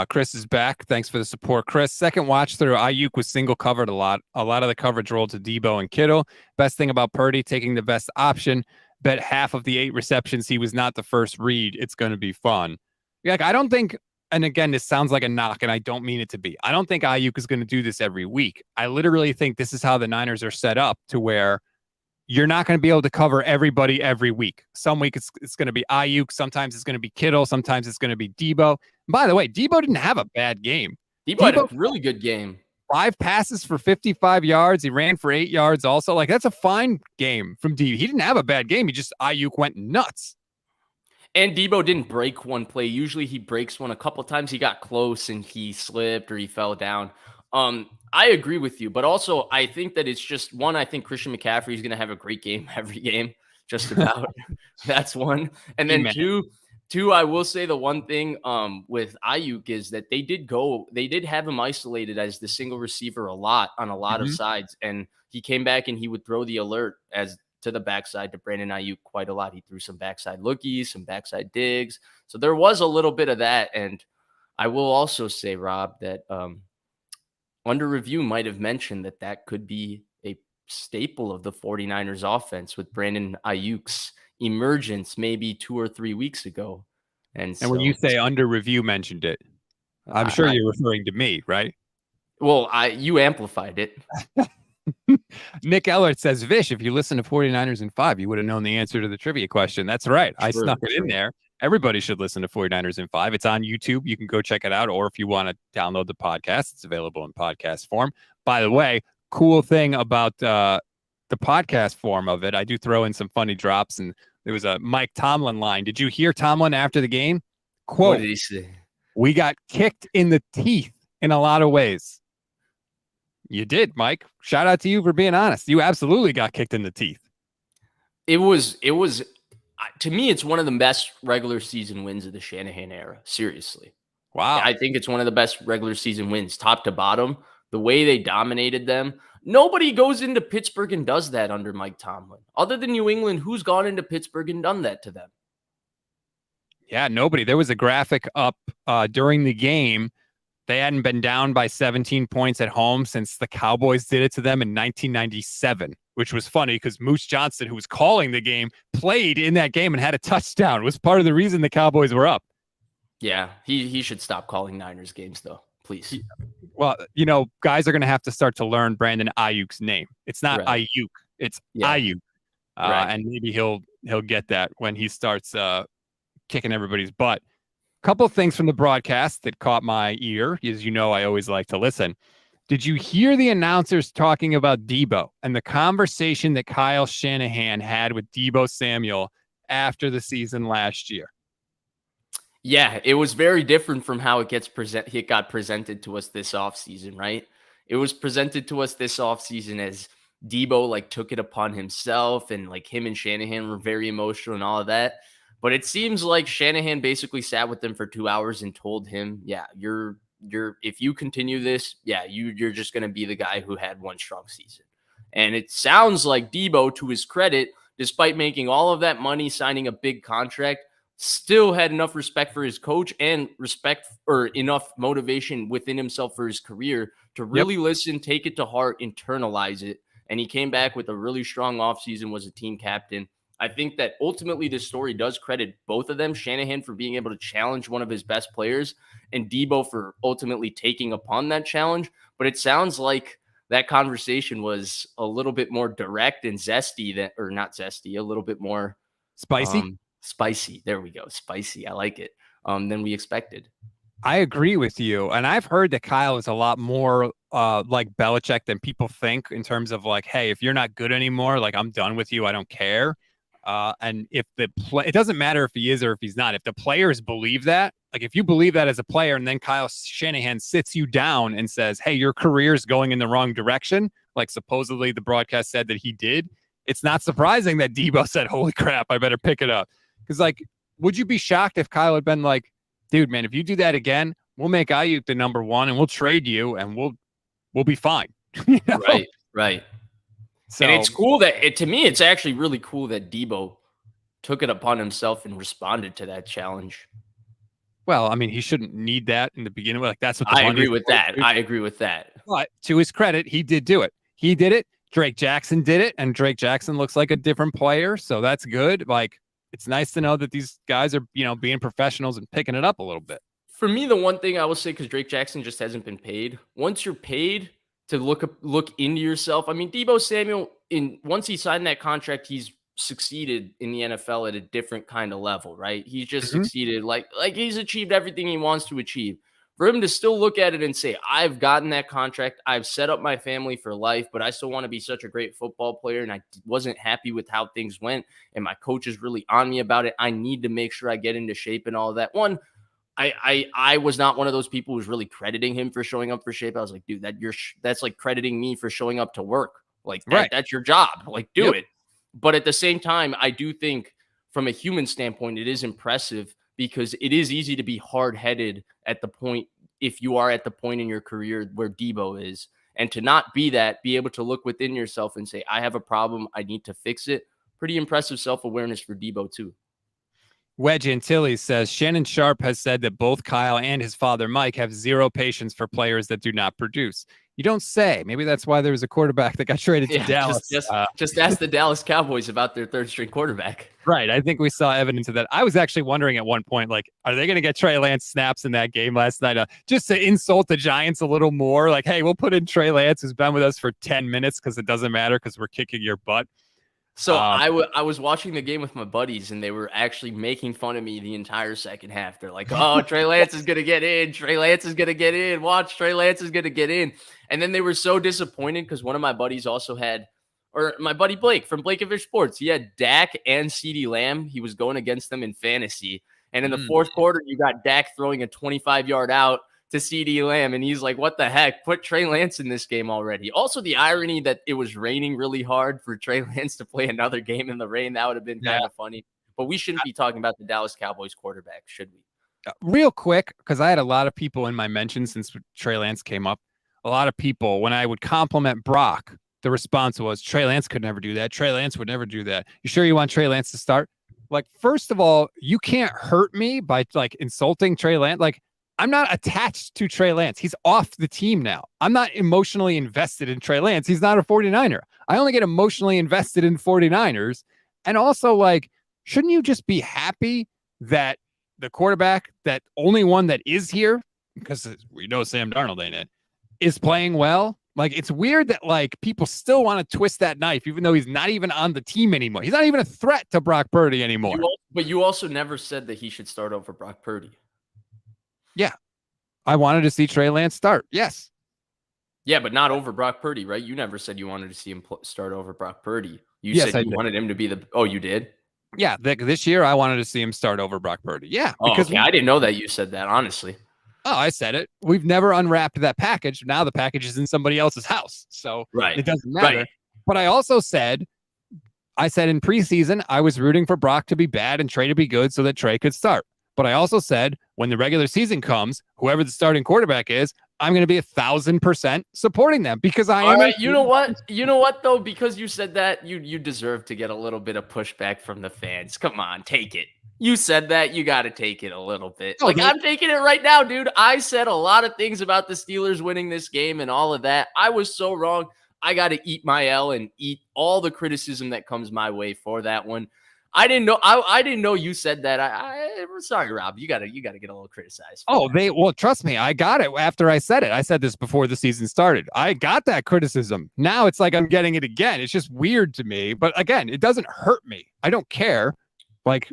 Chris is back. Thanks for the support, Chris. Second watch through, Ayuk was single covered a lot. A lot of the coverage rolled to Deebo and Kittle. Best thing about Purdy, taking the best option. Bet half of the 8 receptions he was not the first read. It's going to be fun. Like, I don't think, and again, this sounds like a knock, and I don't mean it to be. I don't think Ayuk is going to do this every week. I literally think this is how the Niners are set up to where you're not going to be able to cover everybody every week. Some week it's going to be Ayuk. Sometimes it's going to be Kittle. Sometimes it's going to be Deebo. And by the way, Deebo didn't have a bad game. Deebo had a really good game. 5 passes for 55 yards. He ran for 8 yards also. Like, that's a fine game from Deebo. He didn't have a bad game. He just, Ayuk went nuts. And Deebo didn't break one play. Usually he breaks one. A couple times he got close and he slipped or he fell down. I agree with you, but also I think that it's just one. I think Christian McCaffrey is going to have a great game every game, just about. That's one. And then two, I will say the one thing with Ayuk is that they did have him isolated as the single receiver a lot on a lot of sides, and he came back and he would throw the alert as to the backside to Brandon Ayuk quite a lot. He threw some backside lookies, some backside digs, so there was a little bit of that. And I will also say, Rob, that Under Review might have mentioned that could be a staple of the 49ers offense with Brandon Ayuk's emergence maybe 2 or 3 weeks ago. And when you say Under Review mentioned it, I'm sure you're referring to me, right? Well, you amplified it. Nick Ellert says, Vish, if you listen to 49ers in 5, you would have known the answer to the trivia question. That's right. I snuck it in there. Everybody should listen to 49ers in 5. It's on YouTube. You can go check it out. Or if you want to download the podcast, it's available in podcast form. By the way, cool thing about the podcast form of it, I do throw in some funny drops. And there was a Mike Tomlin line. Did you hear Tomlin after the game? Quote, what did he say? We got kicked in the teeth in a lot of ways. You did, Mike. Shout out to you for being honest. You absolutely got kicked in the teeth. It was, to me, it's one of the best regular season wins of the Shanahan era. Seriously. Wow. I think it's one of the best regular season wins, top to bottom. The way they dominated them. Nobody goes into Pittsburgh and does that under Mike Tomlin. Other than New England, who's gone into Pittsburgh and done that to them? Yeah, nobody. There was a graphic up during the game. They hadn't been down by 17 points at home since the Cowboys did it to them in 1997, which was funny because Moose Johnston, who was calling the game, played in that game and had a touchdown. It was part of the reason the Cowboys were up. Yeah, he should stop calling Niners games, though, please. Well, guys are going to have to start to learn Brandon Ayuk's name. It's not Ayuk. It's Ayuk. And maybe he'll get that when he starts kicking everybody's butt. Couple things from the broadcast that caught my ear. As you know, I always like to listen. Did you hear the announcers talking about Deebo and the conversation that Kyle Shanahan had with Deebo Samuel after the season last year? Yeah, it was very different from how it got presented to us this offseason, right? It was presented to us this offseason as Deebo took it upon himself, and him and Shanahan were very emotional and all of that. But it seems like Shanahan basically sat with them for 2 hours and told him, yeah, you're if you continue this, yeah, you're just going to be the guy who had one strong season. And it sounds like Deebo, to his credit, despite making all of that money, signing a big contract, still had enough respect for his coach and enough motivation within himself for his career to really listen, take it to heart, internalize it. And he came back with a really strong offseason, was a team captain. I think that ultimately this story does credit both of them, Shanahan for being able to challenge one of his best players and Deebo for ultimately taking upon that challenge. But it sounds like that conversation was a little bit more direct and zesty than, or not zesty, a little bit more Spicy. spicy. There we go. Spicy. I like it. Than we expected. I agree with you. And I've heard that Kyle is a lot more like Belichick than people think in terms of like, hey, if you're not good anymore, like I'm done with you. I don't care. And if it doesn't matter if he is or if he's not. If the players believe that, like if you believe that as a player, and then Kyle Shanahan sits you down and says, hey, your career's going in the wrong direction, like supposedly the broadcast said that he did, it's not surprising that Deebo said, holy crap, I better pick it up. Because like, would you be shocked if Kyle had been like, dude, man, if you do that again, we'll make Ayuk the number one and we'll trade you and we'll be fine. You know? Right. So, and it's cool that to me, it's actually really cool that Deebo took it upon himself and responded to that challenge. Well, I mean, he shouldn't need that in the beginning. Like that's what I agree with that. I agree with that. But to his credit, he did do it. He did it. Drake Jackson did it, and Drake Jackson looks like a different player, so that's good. Like it's nice to know that these guys are, being professionals and picking it up a little bit. For me, the one thing I will say, because Drake Jackson just hasn't been paid. Once you're paid to look into yourself, I mean, Deebo Samuel, once he signed that contract, he's succeeded in the NFL at a different kind of level, right? He's just succeeded, like he's achieved everything he wants to achieve. For him to still look at it and say, I've gotten that contract, I've set up my family for life, but I still want to be such a great football player, and I wasn't happy with how things went, and my coach is really on me about it. I need to make sure I get into shape and all of that. One, I was not one of those people who was really crediting him for showing up for shape. I was like, dude, that's like crediting me for showing up to work. Like that's your job. Like do it. But at the same time, I do think from a human standpoint, it is impressive because it is easy to be hard-headed at the point, if you are at the point in your career where Deebo is, and to not be able to look within yourself and say, I have a problem, I need to fix it. Pretty impressive self-awareness for Deebo too. Wedge Antilles says Shannon Sharp has said that both Kyle and his father Mike have zero patience for players that do not produce. You don't say. Maybe that's why there was a quarterback that got traded to Dallas. Just ask the Dallas Cowboys about their third string quarterback. Right. I think we saw evidence of that. I was actually wondering at one point, like, are they going to get Trey Lance snaps in that game last night? Just to insult the Giants a little more. Like, hey, we'll put in Trey Lance, who's been with us for 10 minutes because it doesn't matter because we're kicking your butt. So I was watching the game with my buddies, and they were actually making fun of me the entire second half. They're like, oh, Trey Lance is going to get in. Trey Lance is going to get in. Watch, Trey Lance is going to get in. And then they were so disappointed because one of my buddies also had, or my buddy Blake from Blake and Vish Sports, he had Dak and CeeDee Lamb. He was going against them in fantasy. And in the fourth quarter, you got Dak throwing a 25-yard out to CeeDee Lamb, and he's like, what the heck? Put Trey Lance in this game already. Also, the irony that it was raining really hard for Trey Lance to play another game in the rain, that would have been kind of funny. But we shouldn't be talking about the Dallas Cowboys quarterback, should we? Real quick, because I had a lot of people in my mentions since Trey Lance came up. A lot of people, when I would compliment Brock, the response was, Trey Lance could never do that. Trey Lance would never do that. You sure you want Trey Lance to start? Like, first of all, you can't hurt me by, like, insulting Trey Lance. Like, I'm not attached to Trey Lance. He's off the team now. I'm not emotionally invested in Trey Lance. He's not a 49er. I only get emotionally invested in 49ers. And also, like, shouldn't you just be happy that the quarterback, that only one that is here, because we know Sam Darnold ain't it, is playing well? Like, it's weird that, like, people still want to twist that knife, even though he's not even on the team anymore. He's not even a threat to Brock Purdy anymore. But you also never said that he should start over Brock Purdy. Yeah. I wanted to see Trey Lance start. Yes. Yeah, but not over Brock Purdy, right? You never said you wanted to see him start over Brock Purdy. You said you wanted him to be the – oh, you did? Yeah. This year, I wanted to see him start over Brock Purdy. Yeah. Because I didn't know that you said that, honestly. Oh, I said it. We've never unwrapped that package. Now the package is in somebody else's house. So it doesn't matter. Right. But I also said in preseason, I was rooting for Brock to be bad and Trey to be good so that Trey could start. But I also said, when the regular season comes, whoever the starting quarterback is, I'm going to be 1,000% supporting them because I am. All right, you know what though? Because you said that, you deserve to get a little bit of pushback from the fans. Come on, take it. You said that, you got to take it a little bit. Like, I'm taking it right now, dude. I said a lot of things about the Steelers winning this game and all of that. I was so wrong. I got to eat my L and eat all the criticism that comes my way for that one. I didn't know. I didn't know you said that. I'm sorry, Rob. You gotta get a little criticized. Oh, well, trust me, I got it after I said it. I said this before the season started. I got that criticism. Now it's like I'm getting it again. It's just weird to me. But again, it doesn't hurt me. I don't care. Like,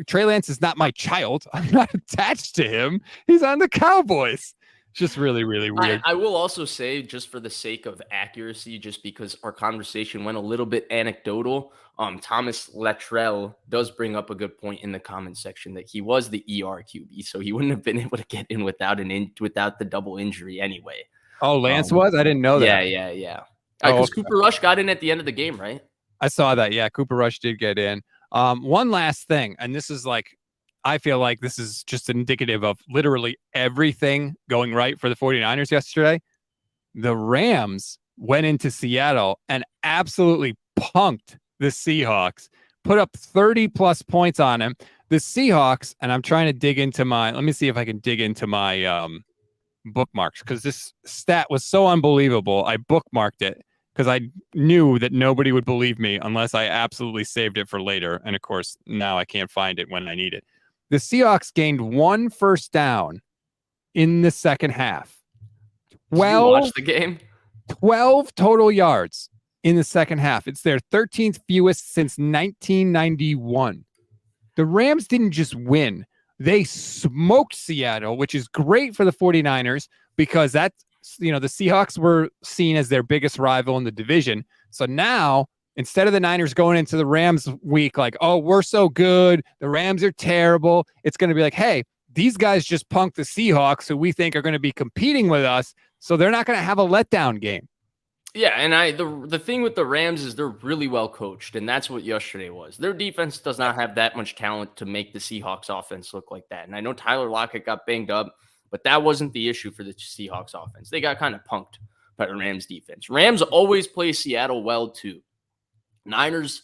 Trey Lance is not my child. I'm not attached to him. He's on the Cowboys. It's just really, really weird. I will also say, just for the sake of accuracy, just because our conversation went a little bit anecdotal, Thomas Latrell does bring up a good point in the comment section that he was the ER QB, so he wouldn't have been able to get in without without the double injury anyway. Oh, Lance was? I didn't know that. Yeah. Because Cooper Rush got in at the end of the game, right? I saw that. Yeah, Cooper Rush did get in. One last thing, and this is like, I feel like this is just indicative of literally everything going right for the 49ers yesterday. The Rams went into Seattle and absolutely punked the Seahawks, put up 30 plus points on them. The Seahawks, and I'm trying to dig into let me see if I can dig into my bookmarks, because this stat was so unbelievable. I bookmarked it because I knew that nobody would believe me unless I absolutely saved it for later. And of course, now I can't find it when I need it. The Seahawks gained 1 first down in the second half. Did you watch the game? 12 total yards in the second half. It's their 13th fewest since 1991. The Rams didn't just win. They smoked Seattle, which is great for the 49ers because the Seahawks were seen as their biggest rival in the division. So now, instead of the Niners going into the Rams week like, oh, we're so good, the Rams are terrible, it's going to be like, hey, these guys just punked the Seahawks, who we think are going to be competing with us, so they're not going to have a letdown game. Yeah, and the thing with the Rams is they're really well coached, and that's what yesterday was. Their defense does not have that much talent to make the Seahawks offense look like that. And I know Tyler Lockett got banged up, but that wasn't the issue for the Seahawks offense. They got kind of punked by the Rams defense. Rams always play Seattle well, too. Niners,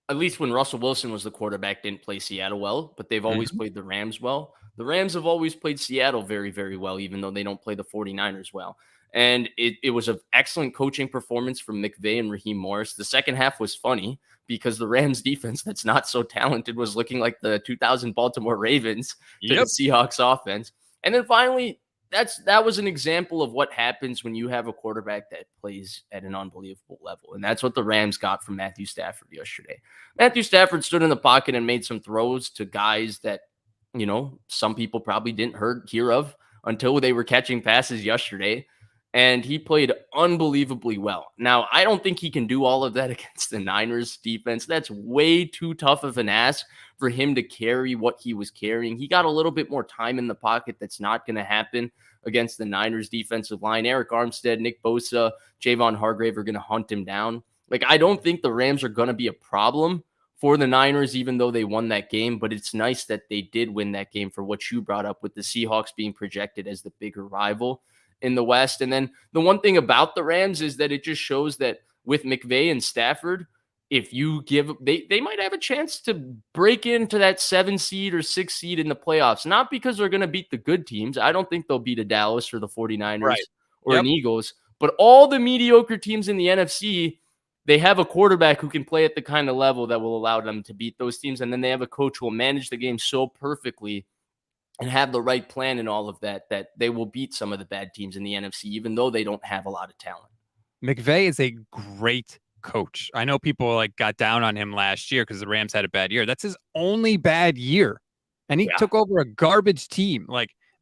at least when Russell Wilson was the quarterback, didn't play Seattle well, but they've always played the Rams well. The Rams have always played Seattle very, very well, even though they don't play the 49ers well. And it was an excellent coaching performance from McVay and Raheem Morris. The second half was funny because the Rams defense that's not so talented was looking like the 2000 Baltimore Ravens to the Seahawks offense. And then finally, that was an example of what happens when you have a quarterback that plays at an unbelievable level. And that's what the Rams got from Matthew Stafford yesterday. Matthew Stafford stood in the pocket and made some throws to guys that, some people probably didn't hear of until they were catching passes yesterday. And he played unbelievably well. Now, I don't think he can do all of that against the Niners defense. That's way too tough of an ask for him to carry what he was carrying. He got a little bit more time in the pocket. That's not going to happen against the Niners defensive line. Eric Armstead, Nick Bosa, Javon Hargrave are going to hunt him down. Like, I don't think the Rams are going to be a problem for the Niners, even though they won that game. But it's nice that they did win that game for what you brought up with the Seahawks being projected as the bigger rival in the West. And then the one thing about the Rams is that it just shows that with McVay and Stafford, if you give, they might have a chance to break into that 7 seed or 6 seed in the playoffs, not because they're going to beat the good teams. I don't think they'll beat a Dallas or the 49ers or an Eagles, but all the mediocre teams in the NFC, they have a quarterback who can play at the kind of level that will allow them to beat those teams. And then they have a coach who will manage the game so perfectly and have the right plan and all of that they will beat some of the bad teams in the NFC, even though they don't have a lot of talent. McVay is a great coach. I know people got down on him last year because the Rams had a bad year. That's his only bad year. And he took over a garbage team.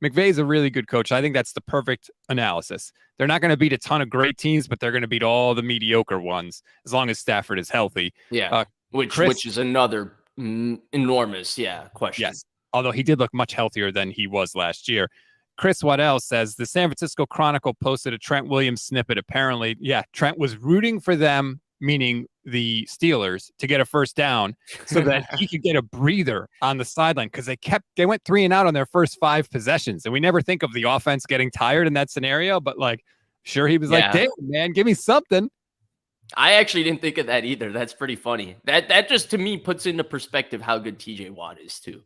McVay is a really good coach. I think that's the perfect analysis. They're not going to beat a ton of great teams, but they're going to beat all the mediocre ones as long as Stafford is healthy. Yeah. Which is another enormous question. Yes. Although he did look much healthier than he was last year. Chris Waddell says the San Francisco Chronicle posted a Trent Williams snippet. Apparently, Trent was rooting for them, meaning the Steelers, to get a first down so that he could get a breather on the sideline because they went 3 and out on their first 5 possessions. And we never think of the offense getting tired in that scenario, but sure, he was like, damn, man, give me something. I actually didn't think of that either. That's pretty funny. That just to me puts into perspective how good TJ Watt is too.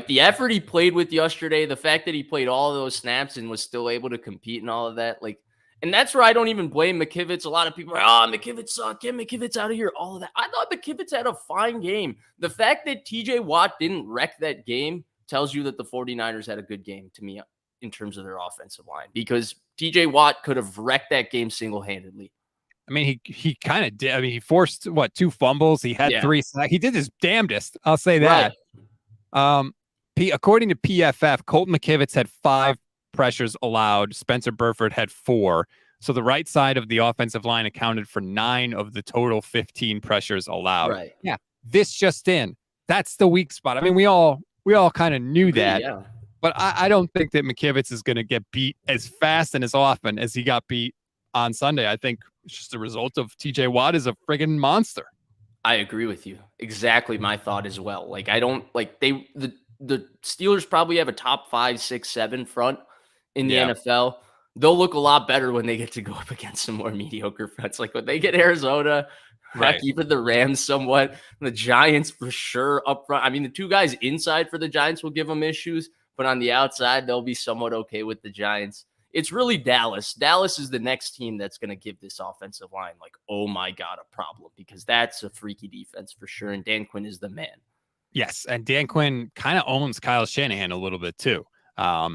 The effort he played with yesterday, the fact that he played all of those snaps and was still able to compete and all of that, And that's where I don't even blame McKivitz. A lot of people are, oh, McKivitz sucked. Get McKivitz out of here. All of that. I thought McKivitz had a fine game. The fact that TJ Watt didn't wreck that game tells you that the 49ers had a good game to me in terms of their offensive line, because TJ Watt could have wrecked that game single-handedly. I mean, he kind of did. I mean, he forced 2 fumbles. He had 3 sacks. He did his damnedest. I'll say that. Right. According to PFF, Colton McKivitz had 5 pressures allowed. Spencer Burford had 4. So the right side of the offensive line accounted for 9 of the total 15 pressures allowed. Right. Yeah. This just in. That's the weak spot. I mean, we all kind of knew that. Yeah. But I don't think that McKivitz is going to get beat as fast and as often as he got beat on Sunday. I think it's just a result of TJ Watt is a friggin' monster. I agree with you. Exactly my thought as well. Like, I don't like the Steelers probably have a top 5, 6, 7 front in the NFL. They'll look a lot better when they get to go up against some more mediocre fronts. Like when they get Arizona, right, even the Rams somewhat, the Giants for sure up front. I mean, the 2 guys inside for the Giants will give them issues, but on the outside, they'll be somewhat okay with the Giants. It's really Dallas. Dallas is the next team that's going to give this offensive line, like, oh my God, a problem, because that's a freaky defense for sure. And Dan Quinn is the man. Yes. And Dan Quinn kind of owns Kyle Shanahan a little bit too. I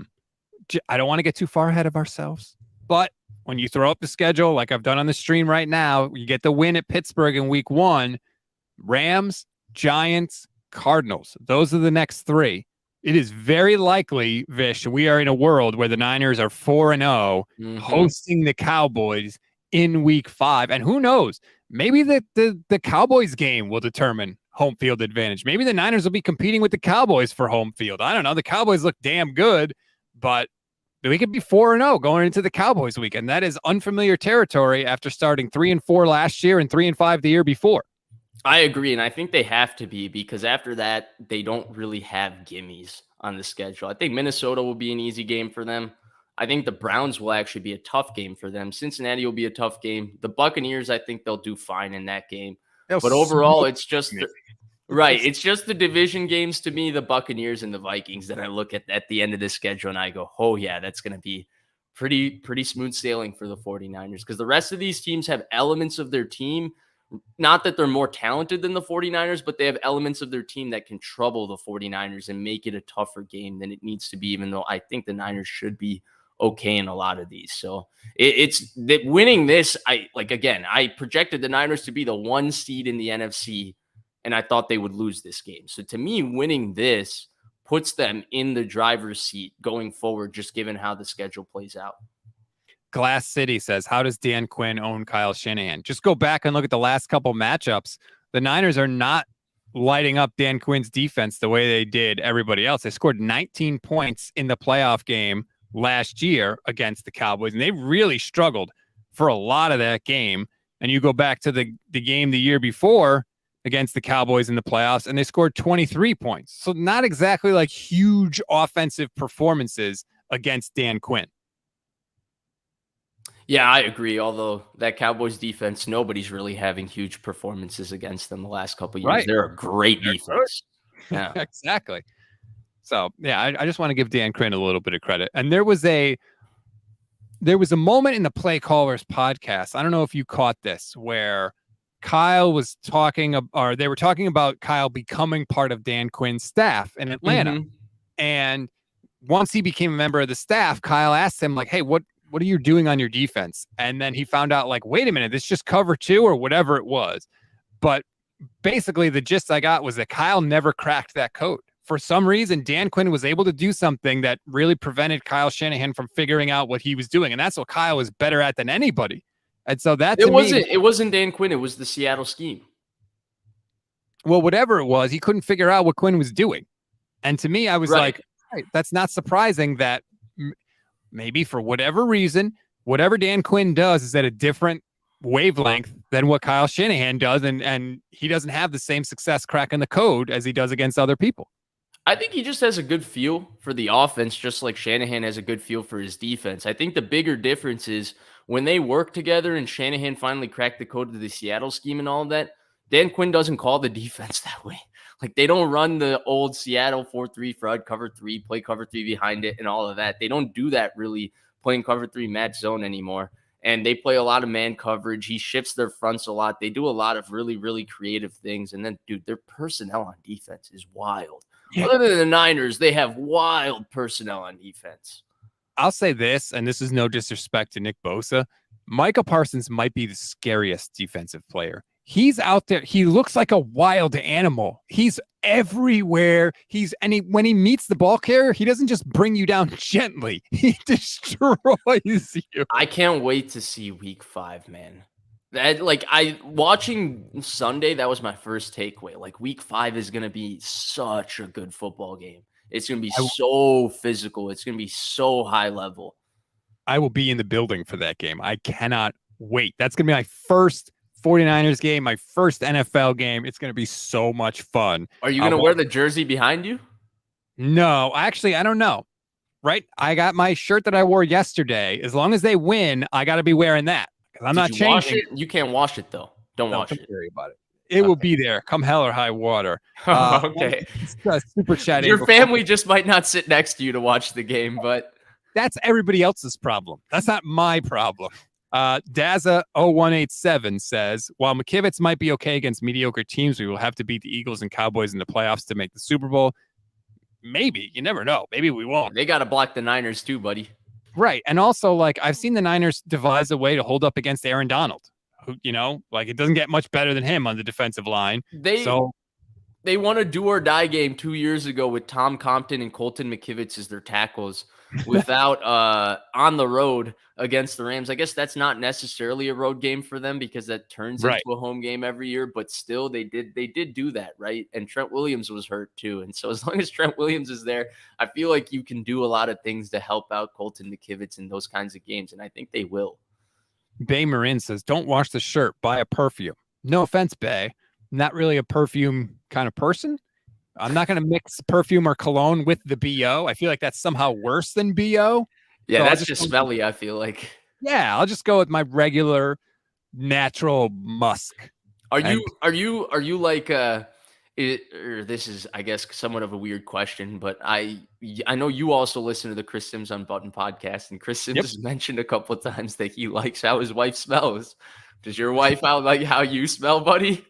don't want to get too far ahead of ourselves, but when you throw up the schedule, like I've done on the stream right now, you get the win at Pittsburgh in week 1, Rams, Giants, Cardinals. Those are the next 3. It is very likely, Vish, we are in a world where the Niners are 4-0 hosting the Cowboys in week 5. And who knows, maybe the Cowboys game will determine home field advantage. Maybe the Niners will be competing with the Cowboys for home field. I don't know. The Cowboys look damn good, but we could be 4-0 going into the Cowboys week. And that is unfamiliar territory after starting 3-4 last year and 3-5 the year before. I agree, and I think they have to be, because after that, they don't really have gimmies on the schedule. I think Minnesota will be an easy game for them. I think the Browns will actually be a tough game for them. Cincinnati will be a tough game. The Buccaneers, I think they'll do fine in that game. But overall, it's just it's just the division games to me, the Buccaneers and the Vikings, that I look at the end of the schedule and I go, oh yeah, that's going to be pretty smooth sailing for the 49ers, because the rest of these teams have elements of their team. Not that they're more talented than the 49ers, but they have elements of their team that can trouble the 49ers and make it a tougher game than it needs to be, even though I think the Niners should be okay in a lot of these. So it's that winning this, I projected the Niners to be the 1 seed in the NFC, and I thought they would lose this game. So to me, winning this puts them in the driver's seat going forward, just given how the schedule plays out. Glass City says, how does Dan Quinn own Kyle Shanahan? Just go back and look at the last couple matchups. The Niners are not lighting up Dan Quinn's defense the way they did everybody else. They scored 19 points in the playoff game last year against the Cowboys, and they really struggled for a lot of that game. And you go back to the game the year before against the Cowboys in the playoffs, and they scored 23 points. So not exactly like huge offensive performances against Dan Quinn. Yeah, I agree. Although that Cowboys defense, nobody's really having huge performances against them the last couple of years. Right. They're a great defense. Yeah, exactly. So yeah, I just want to give Dan Quinn a little bit of credit. And there was a moment in the Play Callers podcast, I don't know if you caught this, where Kyle was talking, or they were talking about Kyle becoming part of Dan Quinn's staff in Atlanta. And once he became a member of the staff, Kyle asked him, like, hey, what are you doing on your defense? And then he found out, like, wait a minute, this just cover 2 or whatever it was. But basically the gist I got was that Kyle never cracked that code. For some reason, Dan Quinn was able to do something that really prevented Kyle Shanahan from figuring out what he was doing. And that's what Kyle was better at than anybody. And so that it wasn't Dan Quinn. It was the Seattle scheme. Well, whatever it was, he couldn't figure out what Quinn was doing. And to me, I was like, right, that's not surprising that maybe for whatever reason, whatever Dan Quinn does is at a different wavelength than what Kyle Shanahan does. And he doesn't have the same success cracking the code as he does against other people. I think he just has a good feel for the offense, just like Shanahan has a good feel for his defense. I think the bigger difference is when they work together and Shanahan finally cracked the code of the Seattle scheme and all of that, Dan Quinn doesn't call the defense that way. Like, they don't run the old Seattle 4-3 front, cover 3, play cover 3 behind it and all of that. They don't do that really playing cover 3 match zone anymore. and they play a lot of man coverage. He shifts their fronts a lot. They do a lot of really, really creative things. And then, dude, their personnel on defense is wild. Yeah. Other than the Niners, they have wild personnel on defense. I'll say this, and this is no disrespect to Nick Bosa. Micah Parsons might be the scariest defensive player. He's out there. He looks like a wild animal. He's everywhere. When he meets the ball carrier, he doesn't just bring you down gently. He destroys you. I can't wait to see week 5, man. Watching Sunday, that was my first takeaway. Like, week 5 is going to be such a good football game. It's going to be so physical. It's going to be so high level. I will be in the building for that game. I cannot wait. That's going to be my first 49ers game, my first NFL game. It's going to be so much fun. Are you going to wear the jersey behind you? No, actually, I don't know. Right? I got my shirt that I wore yesterday. As long as they win, I got to be wearing that. Because I'm not changing. You can't wash it, though. Don't wash it. Worry about it. It will be there, come hell or high water. Okay. Super chat. Your family just might not sit next to you to watch the game, but that's everybody else's problem. That's not my problem. Daza0187 says, while McKivitz might be okay against mediocre teams, we will have to beat the Eagles and Cowboys in the playoffs to make the Super Bowl. Maybe. You never know. Maybe we won't. They got to block the Niners too, buddy. Right. And also, like, I've seen the Niners devise a way to hold up against Aaron Donald, who, it doesn't get much better than him on the defensive line. They won a do or die game 2 years ago with Tom Compton and Colton McKivitz as their tackles without on the road against the Rams. I guess that's not necessarily a road game for them because that turns into a home game every year, but still they did do that, right? And Trent Williams was hurt too. And so as long as Trent Williams is there, I feel like you can do a lot of things to help out Colton McKivitz in those kinds of games. And I think they will. Bay Marin says, don't wash the shirt, buy a perfume. No offense, Bay. Not really a perfume kind of person. I'm not going to mix perfume or cologne with the BO. I feel like that's somehow worse than BO. Yeah, so that's just smelly, I feel like. Yeah, I'll just go with my regular natural musk. Are you like this is, I guess, somewhat of a weird question, but I know you also listen to the Chris Sims Unbuttoned podcast, and Chris Sims has mentioned a couple of times that he likes how his wife smells. Does your wife like how you smell, buddy?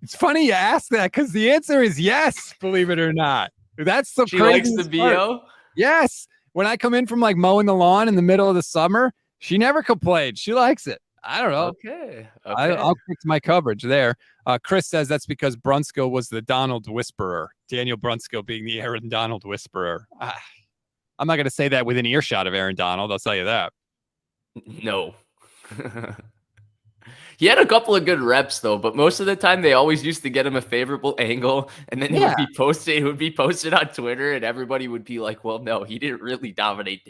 It's funny you ask that because the answer is yes, believe it or not. That's the she likes the BO? Yes. When I come in from like mowing the lawn in the middle of the summer, she never complains. She likes it. I don't know. Okay. I'll fix my coverage there. Chris says that's because Brunskill was the Donald Whisperer. Daniel Brunskill being the Aaron Donald Whisperer. I'm not going to say that within earshot of Aaron Donald. I'll tell you that. No. He had a couple of good reps though, but most of the time they always used to get him a favorable angle, and then it would be posted on Twitter, and everybody would be like, "Well, no, he didn't really dominate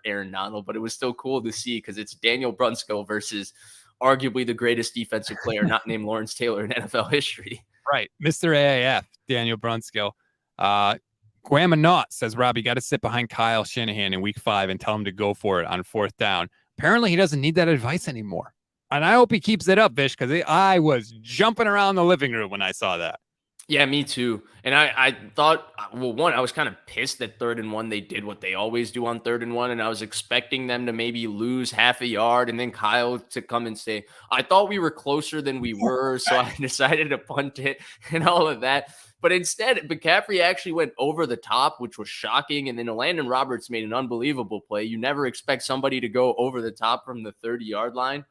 Aaron Donald, but it was still cool to see because it's Daniel Brunskill versus arguably the greatest defensive player not named Lawrence Taylor in NFL history." Right, Mr. AAF, Daniel Brunskill. Guamanot says, "Rob, you got to sit behind Kyle Shanahan in Week 5 and tell him to go for it on 4th down." Apparently, he doesn't need that advice anymore. And I hope he keeps it up, Vish, because I was jumping around the living room when I saw that. Yeah, me too. And I thought, well, one, I was kind of pissed that 3rd and 1, they did what they always do on 3rd and 1. And I was expecting them to maybe lose half a yard and then Kyle to come and say, I thought we were closer than we were. So I decided to punt it and all of that. But instead, McCaffrey actually went over the top, which was shocking. And then Landon Roberts made an unbelievable play. You never expect somebody to go over the top from the 30-yard line.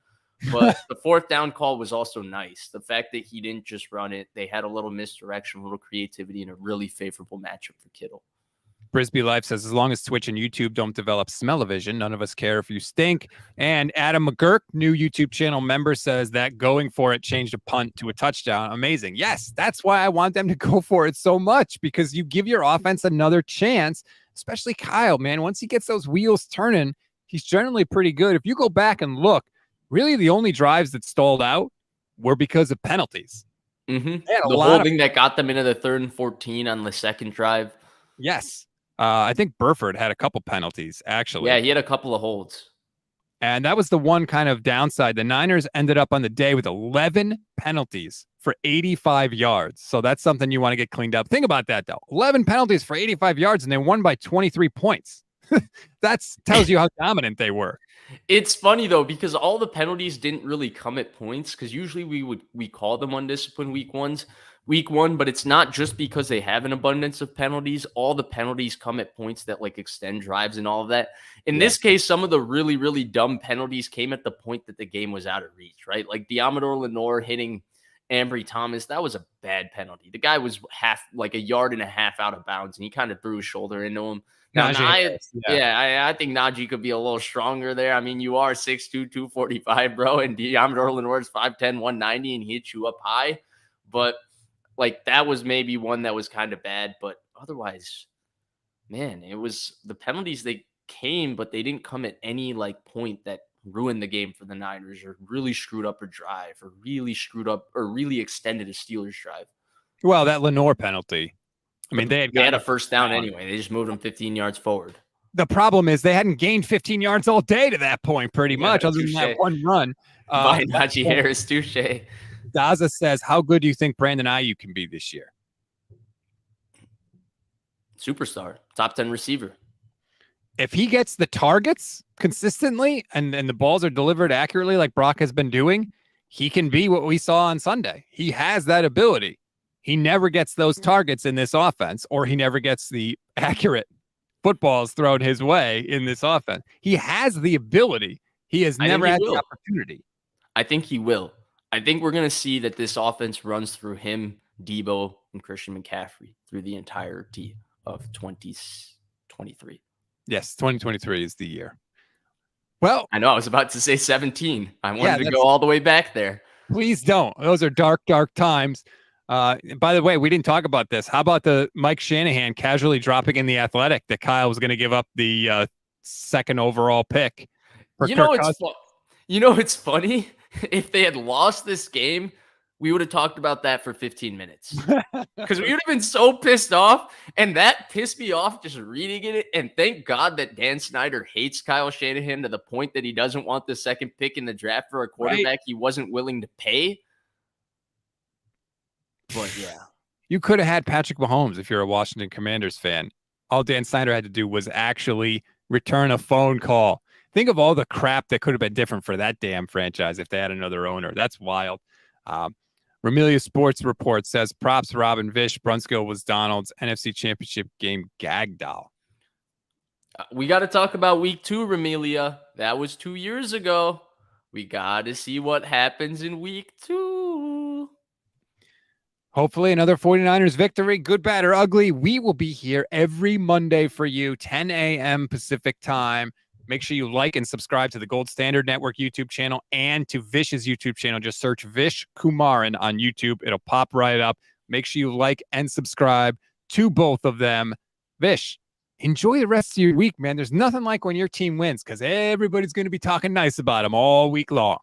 But the 4th down call was also nice. The fact that he didn't just run it, they had a little misdirection, a little creativity, and a really favorable matchup for Kittle. Brisbee Life says, as long as Twitch and YouTube don't develop smell-o-vision, none of us care if you stink. And Adam McGurk, new YouTube channel member, says that going for it changed a punt to a touchdown. Amazing. Yes, that's why I want them to go for it so much, because you give your offense another chance, especially Kyle, man. Once he gets those wheels turning, he's generally pretty good. If you go back and look, really, the only drives that stalled out were because of penalties. The holding that got them into the 3rd and 14 on the 2nd drive. Yes. I think Burford had a couple penalties, actually. Yeah, he had a couple of holds. And that was the one kind of downside. The Niners ended up on the day with 11 penalties for 85 yards. So that's something you want to get cleaned up. Think about that, though. 11 penalties for 85 yards, and they won by 23 points. That tells you how dominant they were. It's funny though, because all the penalties didn't really come at points, because usually we call them undisciplined week one, but it's not just because they have an abundance of penalties. All the penalties come at points that like extend drives and all of that. In this case, some of the really, really dumb penalties came at the point that the game was out of reach, right? Like Diamador Lenore hitting Ambry Thomas, that was a bad penalty. The guy was like a yard and a half out of bounds, and he kind of threw his shoulder into him. Now, I think Najee could be a little stronger there. I mean, you are 6'2", 245, bro, and Diamador Lenore's 5'10", 190, and he hit you up high. But, like, that was maybe one that was kind of bad. But otherwise, man, it was the penalties, they came, but they didn't come at any, like, point that ruined the game for the Niners or really screwed up a drive or really screwed up or really extended a Steelers drive. Well, that Lenore penalty. I mean, they had a first down anyway. They just moved them 15 yards forward. The problem is they hadn't gained 15 yards all day to that point, pretty much, other than that one run. By Najee Harris, touche. Daza says, how good do you think Brandon Ayuk can be this year? Superstar, top 10 receiver. If he gets the targets consistently and the balls are delivered accurately like Brock has been doing, he can be what we saw on Sunday. He has that ability. He never gets those targets in this offense, or he never gets the accurate footballs thrown his way in this offense. He has the ability. He has never had the opportunity. I think he will. I think we're going to see that this offense runs through him, Deebo, and Christian McCaffrey through the entirety of 2023. Yes, 2023 is the year. Well, I know I was about to say 17. I wanted to go all the way back there. Please don't. Those are dark, dark times. By the way, we didn't talk about this. How about the Mike Shanahan casually dropping in the Athletic that Kyle was going to give up the second overall pick? You know, it's funny. If they had lost this game, we would have talked about that for 15 minutes because we would have been so pissed off. And that pissed me off just reading it. And thank God that Dan Snyder hates Kyle Shanahan to the point that he doesn't want the second pick in the draft for a quarterback he wasn't willing to pay. But yeah, you could have had Patrick Mahomes if you're a Washington Commanders fan. All Dan Snyder had to do was actually return a phone call. Think of all the crap that could have been different for that damn franchise if they had another owner. That's wild. Ramelia Sports Report says, props Robin Vish. Brunskill was Donald's NFC Championship game gag doll. We got to talk about week 2, Ramelia. That was 2 years ago. We got to see what happens in week 2. Hopefully another 49ers victory, good, bad, or ugly. We will be here every Monday for you, 10 a.m. Pacific time. Make sure you like and subscribe to the Gold Standard Network YouTube channel and to Vish's YouTube channel. Just search Vish Kumaran on YouTube. It'll pop right up. Make sure you like and subscribe to both of them. Vish, enjoy the rest of your week, man. There's nothing like when your team wins because everybody's going to be talking nice about them all week long.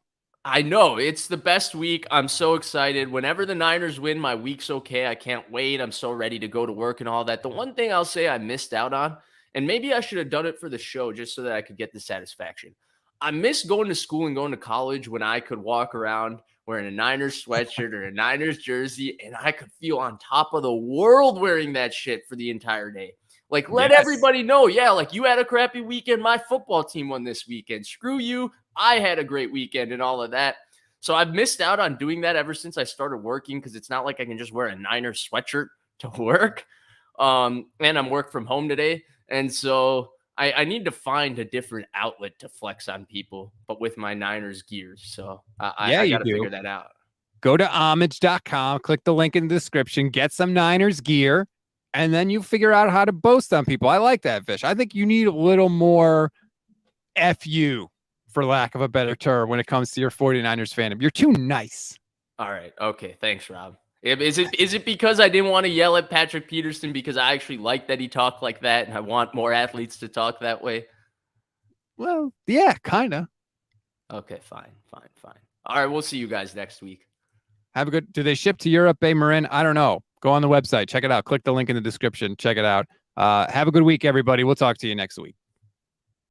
I know. It's the best week. I'm so excited. Whenever the Niners win, my week's okay. I can't wait. I'm so ready to go to work and all that. The one thing I'll say I missed out on, and maybe I should have done it for the show just so that I could get the satisfaction. I miss going to school and going to college when I could walk around wearing a Niners sweatshirt or a Niners jersey, and I could feel on top of the world wearing that shit for the entire day. Like, let everybody know, yeah, like you had a crappy weekend. My football team won this weekend. Screw you. I had a great weekend and all of that. So I've missed out on doing that ever since I started working because it's not like I can just wear a Niners sweatshirt to work. And I'm work from home today. And so I need to find a different outlet to flex on people, but with my Niners gears. So I got to figure that out. Go to homage.com, click the link in the description, get some Niners gear, and then you figure out how to boast on people. I like that, Vish. I think you need a little more FU, for lack of a better term, when it comes to your 49ers fandom. You're too nice. All right. Okay. Thanks, Rob. Is it because I didn't want to yell at Patrick Peterson because I actually like that he talked like that and I want more athletes to talk that way? Well, yeah, kind of. Okay, fine. All right, we'll see you guys next week. Have a good... Do they ship to Europe, Bay Marin? I don't know. Go on the website. Check it out. Click the link in the description. Check it out. Have a good week, everybody. We'll talk to you next week.